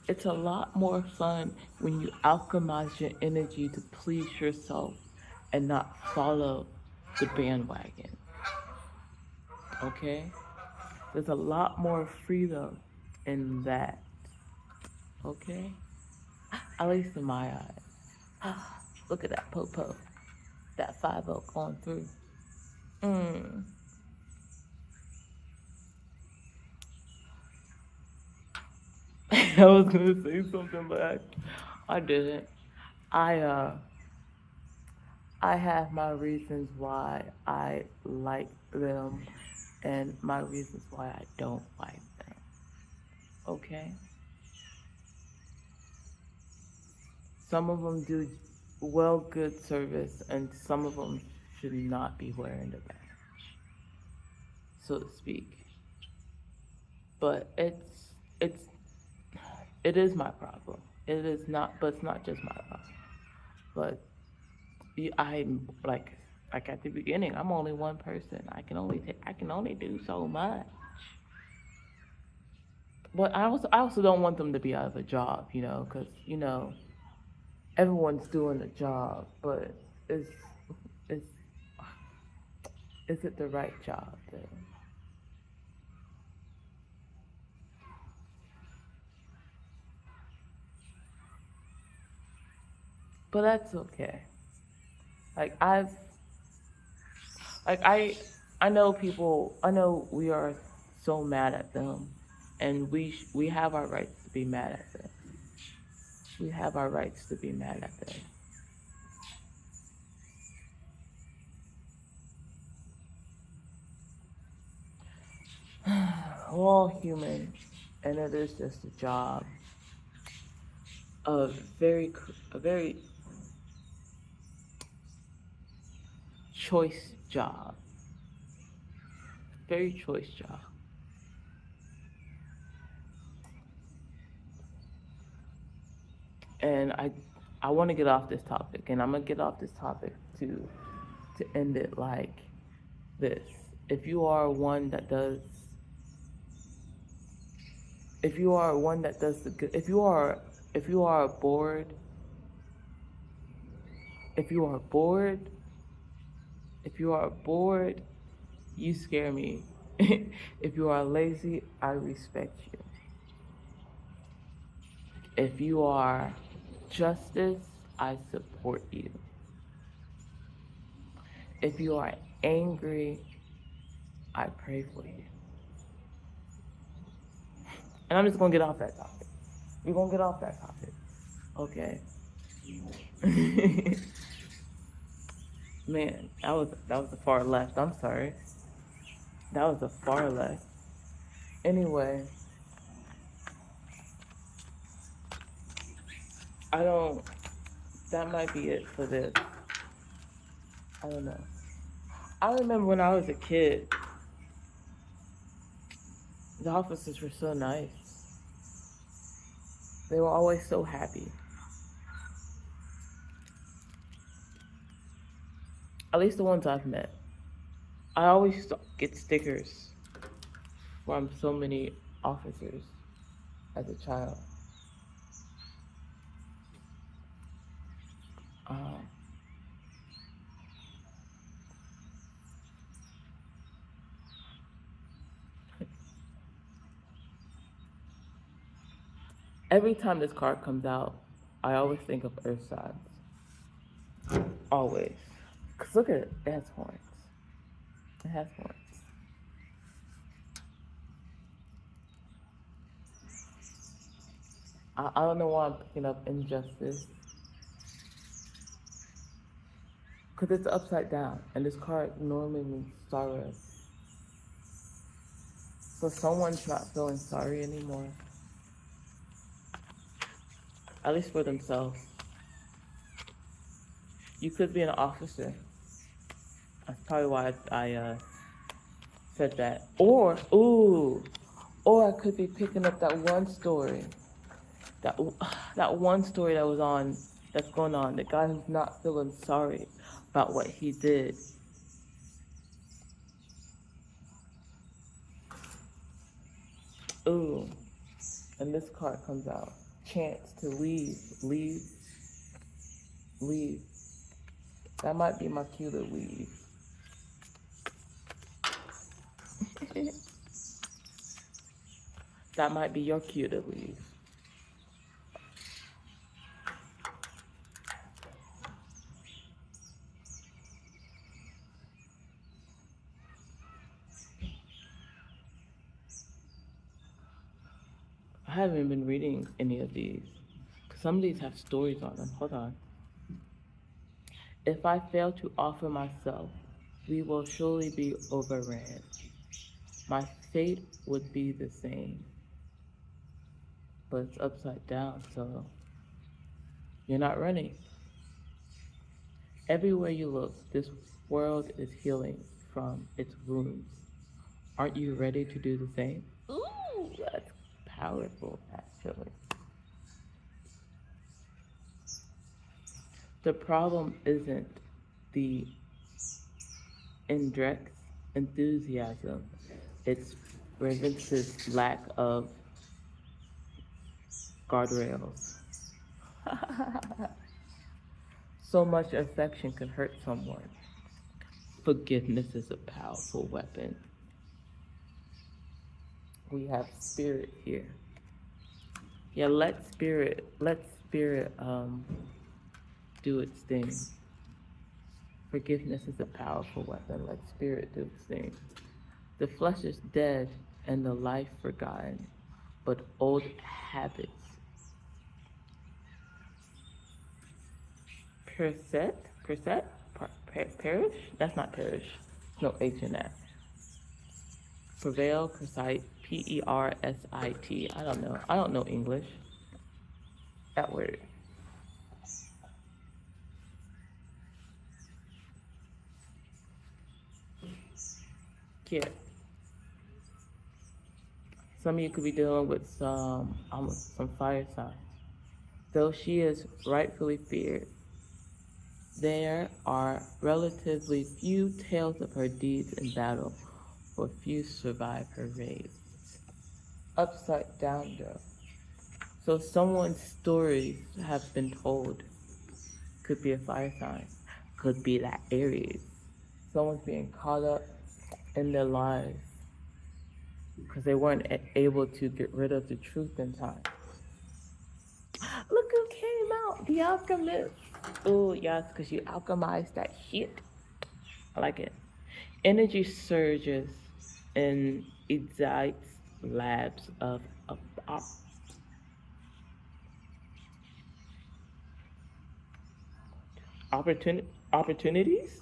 It's a lot more fun when you alchemize your energy to please yourself and not follow the bandwagon. Okay? There's a lot more freedom in that. Okay? At least in my eyes. Look at that popo. That 5-0 going through. I was gonna say something, but I didn't. I I have my reasons why I like them and my reasons why I don't like them. Okay? Some of them do good service, and some of them should not be wearing the badge, so to speak. But it is my problem. It is not, but it's not just my problem. But I'm like at the beginning, I'm only one person. I can only do so much. But I also don't want them to be out of a job, because everyone's doing a job, but is is it the right job then? But that's okay. Like like I know people. I know we are so mad at them, and we have our rights to be mad at them. We have our rights to be mad at them. We're all human, and it is just a job. A very choice job. Very choice job. And I want to get off this topic, and I'm gonna get off this topic to end it like this. If you are one that does, if you are one that does the good, if you are bored, if you are bored If you are bored, you scare me. If you are lazy, I respect you. If you are justice, I support you. If you are angry, I pray for you. And I'm just gonna get off that topic. We're gonna get off that topic. Okay. Man, that was the far left. I'm sorry. That was the far left. Anyway, I don't that might be it for this. I don't know. I remember when I was a kid, the officers were so nice. They were always so happy. At least the ones I've met. I always used to get stickers from so many officers as a child. Um, every time this card comes out, I always think of Earth signs. Always. Cause look at it. It has horns. It has horns. I don't know why I'm picking up injustice. Because it's upside down. And this card normally means sorrow. So someone's not feeling sorry anymore. At least for themselves. You could be an officer. That's probably why I said that. Or I could be picking up that one story. That one story that's going on. The guy who's not feeling sorry about what he did. Ooh, and this card comes out. Chance to leave. That might be my cue to leave. That might be your cue to leave. I haven't been reading any of these. Some of these have stories on them. Hold on. If I fail to offer myself, we will surely be overran. My fate would be the same. But it's upside down, so you're not running. Everywhere you look, this world is healing from its wounds. Aren't you ready to do the same? Ooh, that's powerful, actually. The problem isn't the Indrek's enthusiasm, it's Ravence's lack of guardrails. So much affection can hurt someone. Forgiveness is a powerful weapon. We have spirit here. Yeah, let spirit do its thing. Forgiveness is a powerful weapon. Let spirit do its thing. The flesh is dead and the life forgotten, but old habits. Perish? That's not perish. No H in that. Prevail, Persit, Persit. I don't know. I don't know English. That word. Yeah. Some of you could be dealing with some fire signs. Though she is rightfully feared, there are relatively few tales of her deeds in battle, for few survive her raids. Upside down though. So someone's stories have been told. Could be a fire sign. Could be that Aries. someone's being caught up in their lives because they weren't able to get rid of the truth in time. Look who came out, the alchemist. Oh, yes, because you alchemized that shit. I like it. Energy surges and excites labs of opportunities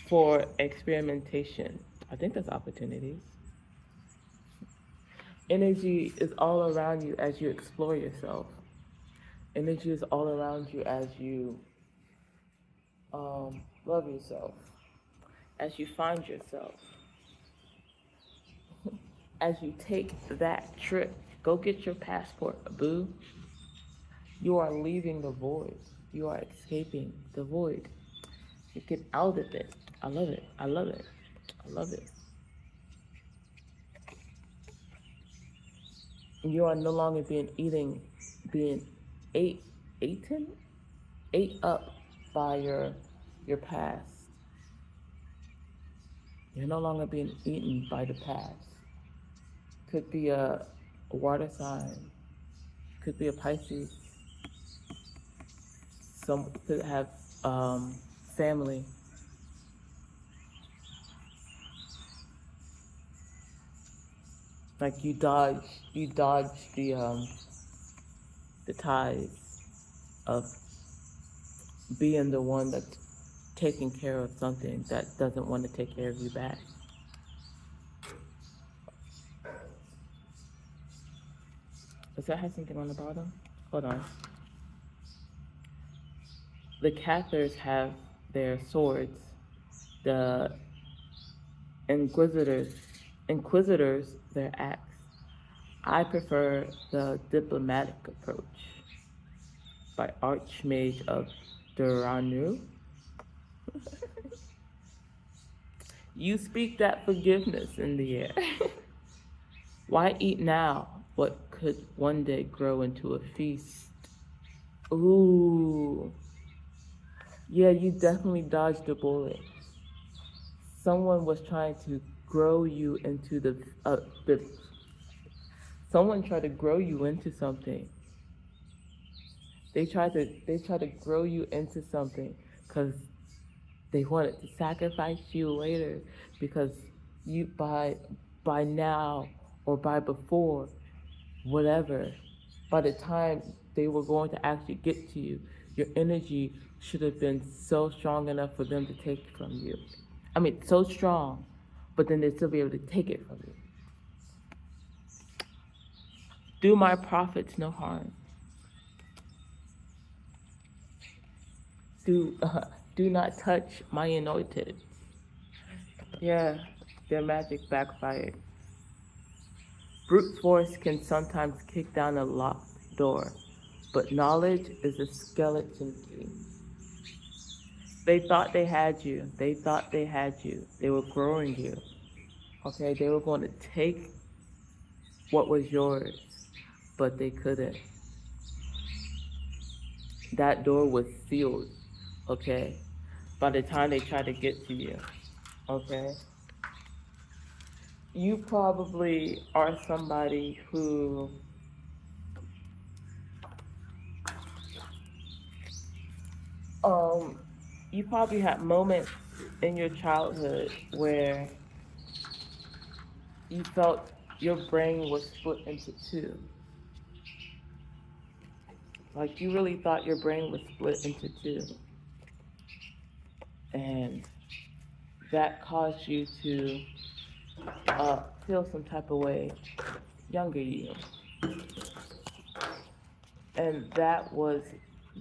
for experimentation. I think that's opportunities. Energy is all around you as you explore yourself. Energy is all around you as you love yourself, as you find yourself, as you take that trip. Go get your passport, boo. You are leaving the void. You are escaping the void. You get out of it. I love it. I love it. I love it. You are no longer being eaten, ate up by your past. You're no longer being eaten by the past. Could be a water sign. Could be a Pisces. Some could have family. Like you dodge the ties of being the one that's taking care of something that doesn't want to take care of you back. Does that have something on the bottom? Hold on. The Cathars have their swords. The Inquisitors, their axe. I prefer the diplomatic approach by Archmage of Duranu. You speak that forgiveness in the air. Why eat now what could one day grow into a feast? Ooh. Yeah, you definitely dodged a bullet. Someone was trying to grow you into someone tried to grow you into something. They tried to grow you into something because they wanted to sacrifice you later, because you by now or by before, whatever, by the time they were going to actually get to you, your energy should have been so strong enough for them to take it from you. I mean, so strong, but then they'd still be able to take it from you. Do my prophets no harm. Do not touch my anointed. Yeah, their magic backfired. Brute force can sometimes kick down a locked door, but knowledge is a skeleton key. They thought they had you. They thought they had you. They were growing you. Okay, they were going to take what was yours, but they couldn't. That door was sealed, okay, by the time they tried to get to you, okay? You probably are somebody who you probably had moments in your childhood where you felt your brain was split into two. Like you really thought your brain was split into two. And that caused you to feel some type of way, younger you. And that was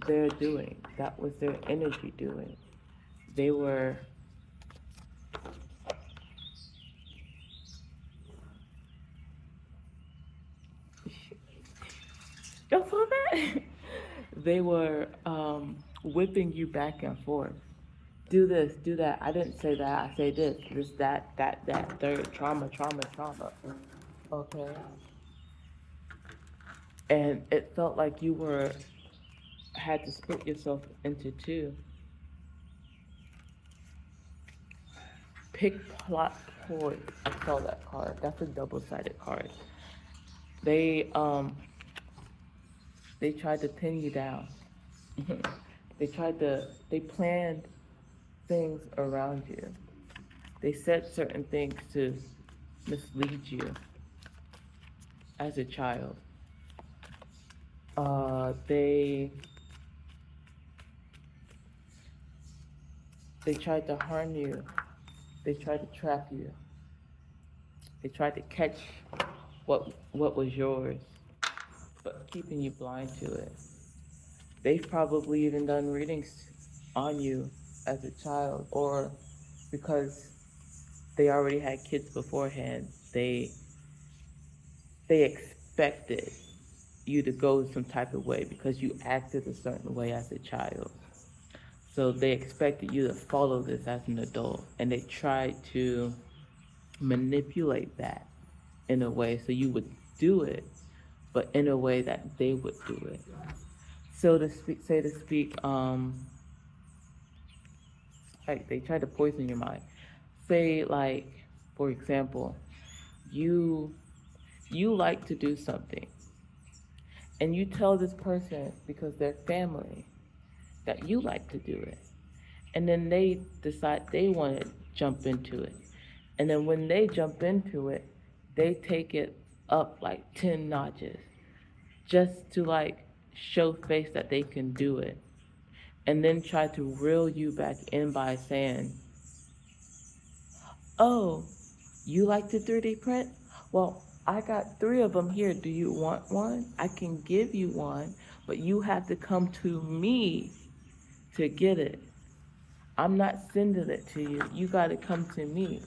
their doing. That was their energy doing. They were y'all saw that? They were whipping you back and forth. Do this, do that. I didn't say that. I say this, that, third, trauma. Okay. And it felt like you had to split yourself into two. Pick plot poise. I saw that card. That's a double-sided card. They um they tried to pin you down. They planned things around you. They said certain things to mislead you as a child. Uh, they they tried to harm you. They tried to trap you. They tried to catch what was yours, but keeping you blind to it. They've probably even done readings on you as a child, or because they already had kids beforehand, they expected you to go some type of way because you acted a certain way as a child. So they expected you to follow this as an adult, and they tried to manipulate that in a way so you would do it, but in a way that they would do it. So to speak, like they tried to poison your mind. Say like, for example, you you like to do something, and you tell this person because they're family that you like to do it, and then they decide they want to jump into it, and then when they jump into it, they take it up like 10 notches just to like show face that they can do it, and then try to reel you back in by saying, oh, you like to 3D print? Well, I got 3 of them here. Do you want one? I can give you one, but you have to come to me to get it. I'm not sending it to you. You got to come to me.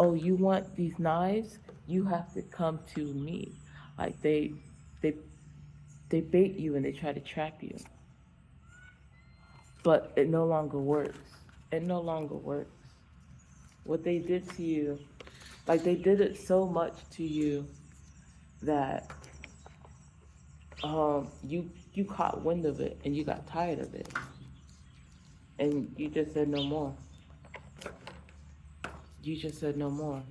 Oh, you want these knives? You have to come to me. Like they they bait you and they try to trap you. But it no longer works. It no longer works. What they did to you, like they did it so much to you that you caught wind of it and you got tired of it. And you just said no more. You just said no more.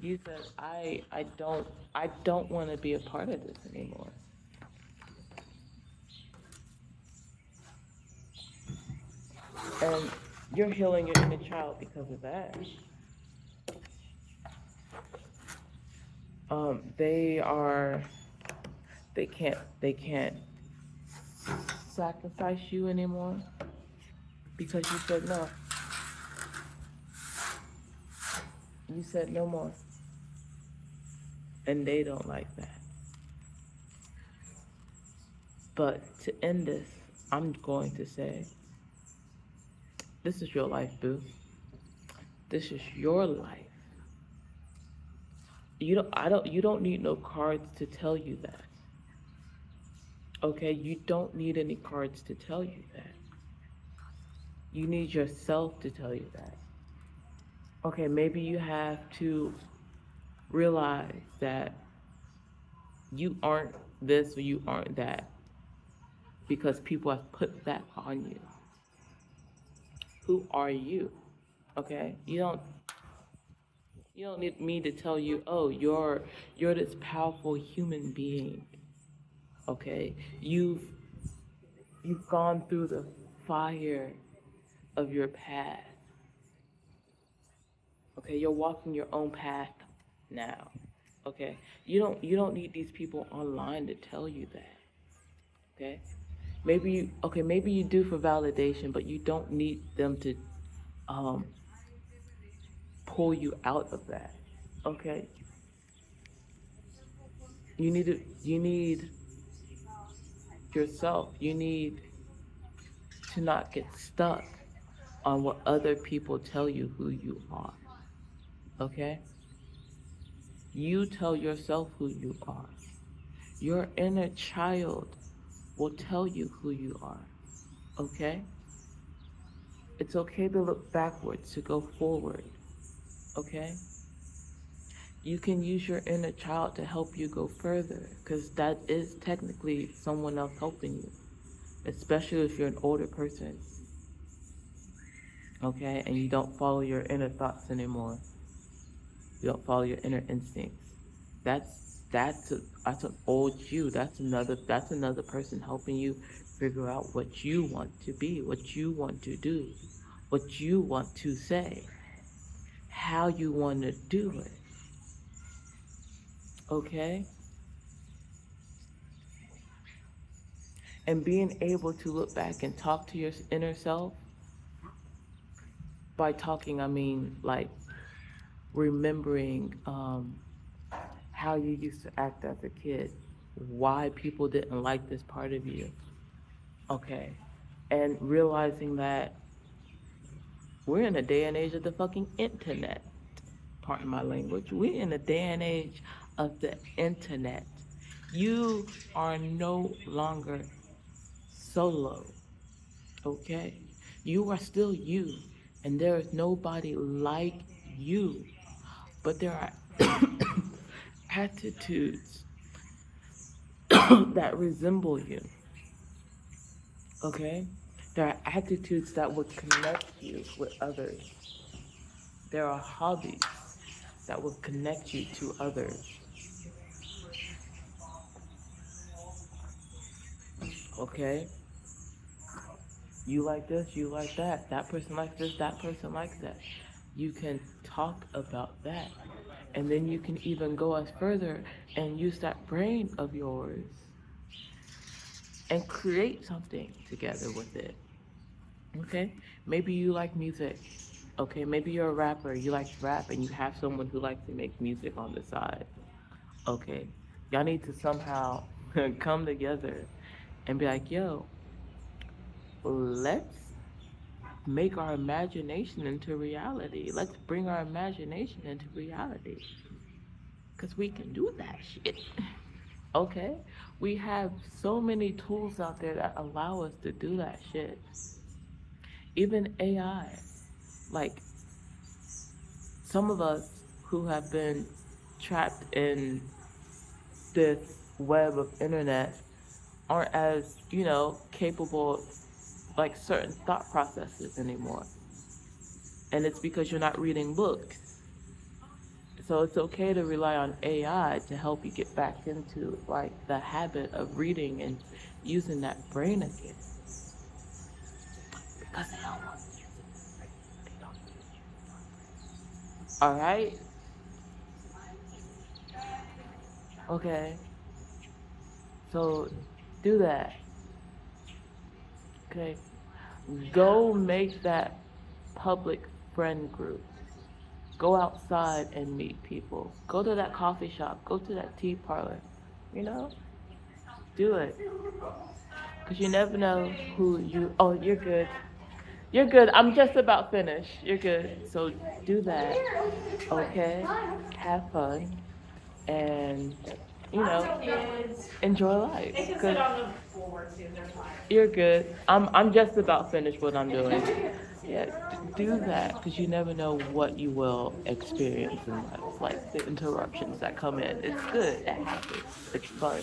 You said I don't want to be a part of this anymore. And you're healing your inner child because of that. They are they can't sacrifice you anymore because you said no. You said no more. And they don't like that. But to end this, I'm going to say, this is your life, boo. This is your life. You don't need no cards to tell you that. Okay? You don't need any cards to tell you that. You need yourself to tell you that. Okay, maybe you have to realize that you aren't this or you aren't that because people have put that on you. Who are you? Okay? You don't need me to tell you, oh, you're this powerful human being. Okay? You've gone through the fire of your path. Okay, you're walking your own path now. Okay? You don't need these people online to tell you that. Okay? Maybe you do for validation, but you don't need them to um pull you out of that. Okay? You need yourself. You need to not get stuck on what other people tell you who you are. Okay? You tell yourself who you are. Your inner child will tell you who you are. Okay? It's okay to look backwards, to go forward. Okay? You can use your inner child to help you go further, because that is technically someone else helping you, especially if you're an older person, okay, and you don't follow your inner thoughts anymore. You don't follow your inner instincts. That's an old you. That's another person helping you figure out what you want to be, what you want to do, what you want to say, how you want to do it. Okay? And being able to look back and talk to your inner self, by talking, I mean like remembering how you used to act as a kid, why people didn't like this part of you, okay? And realizing that we're in a day and age of the fucking internet. Pardon my language. We're in a day and age of the internet. You are no longer solo, okay? You are still you, and there is nobody like you. But there are attitudes that resemble you, okay? There are attitudes that would connect you with others. There are hobbies that will connect you to others, okay? You like this, you like that. That person likes this, that person likes that. You can talk about that. And then you can even go as further and use that brain of yours and create something together with it. Okay? Maybe you like music. Okay, maybe you're a rapper, you like to rap, and you have someone who likes to make music on the side. Okay, y'all need to somehow come together and be like, yo, let's make our imagination into reality. Let's bring our imagination into reality. Because we can do that shit. Okay? We have so many tools out there that allow us to do that shit. Even AI. Like, some of us who have been trapped in this web of internet aren't as, capable of like certain thought processes anymore. And it's because you're not reading books. So it's okay to rely on AI to help you get back into like the habit of reading and using that brain again. Because they don't want you. They don't want you. Alright? Okay. So do that. Okay. Go make that public friend group. Go outside and meet people. Go to that coffee shop. Go to that tea parlor. You know? Do it. Because you never know who you... Oh, you're good. You're good. I'm just about finished. You're good. So do that. Okay? Have fun. And, enjoy life. They can sit on the floor too. They're fine. You're good. I'm just about finished what I'm doing. Yeah, do that, because you never know what you will experience in life, like the interruptions that come in. It's good. It happens. It's fun.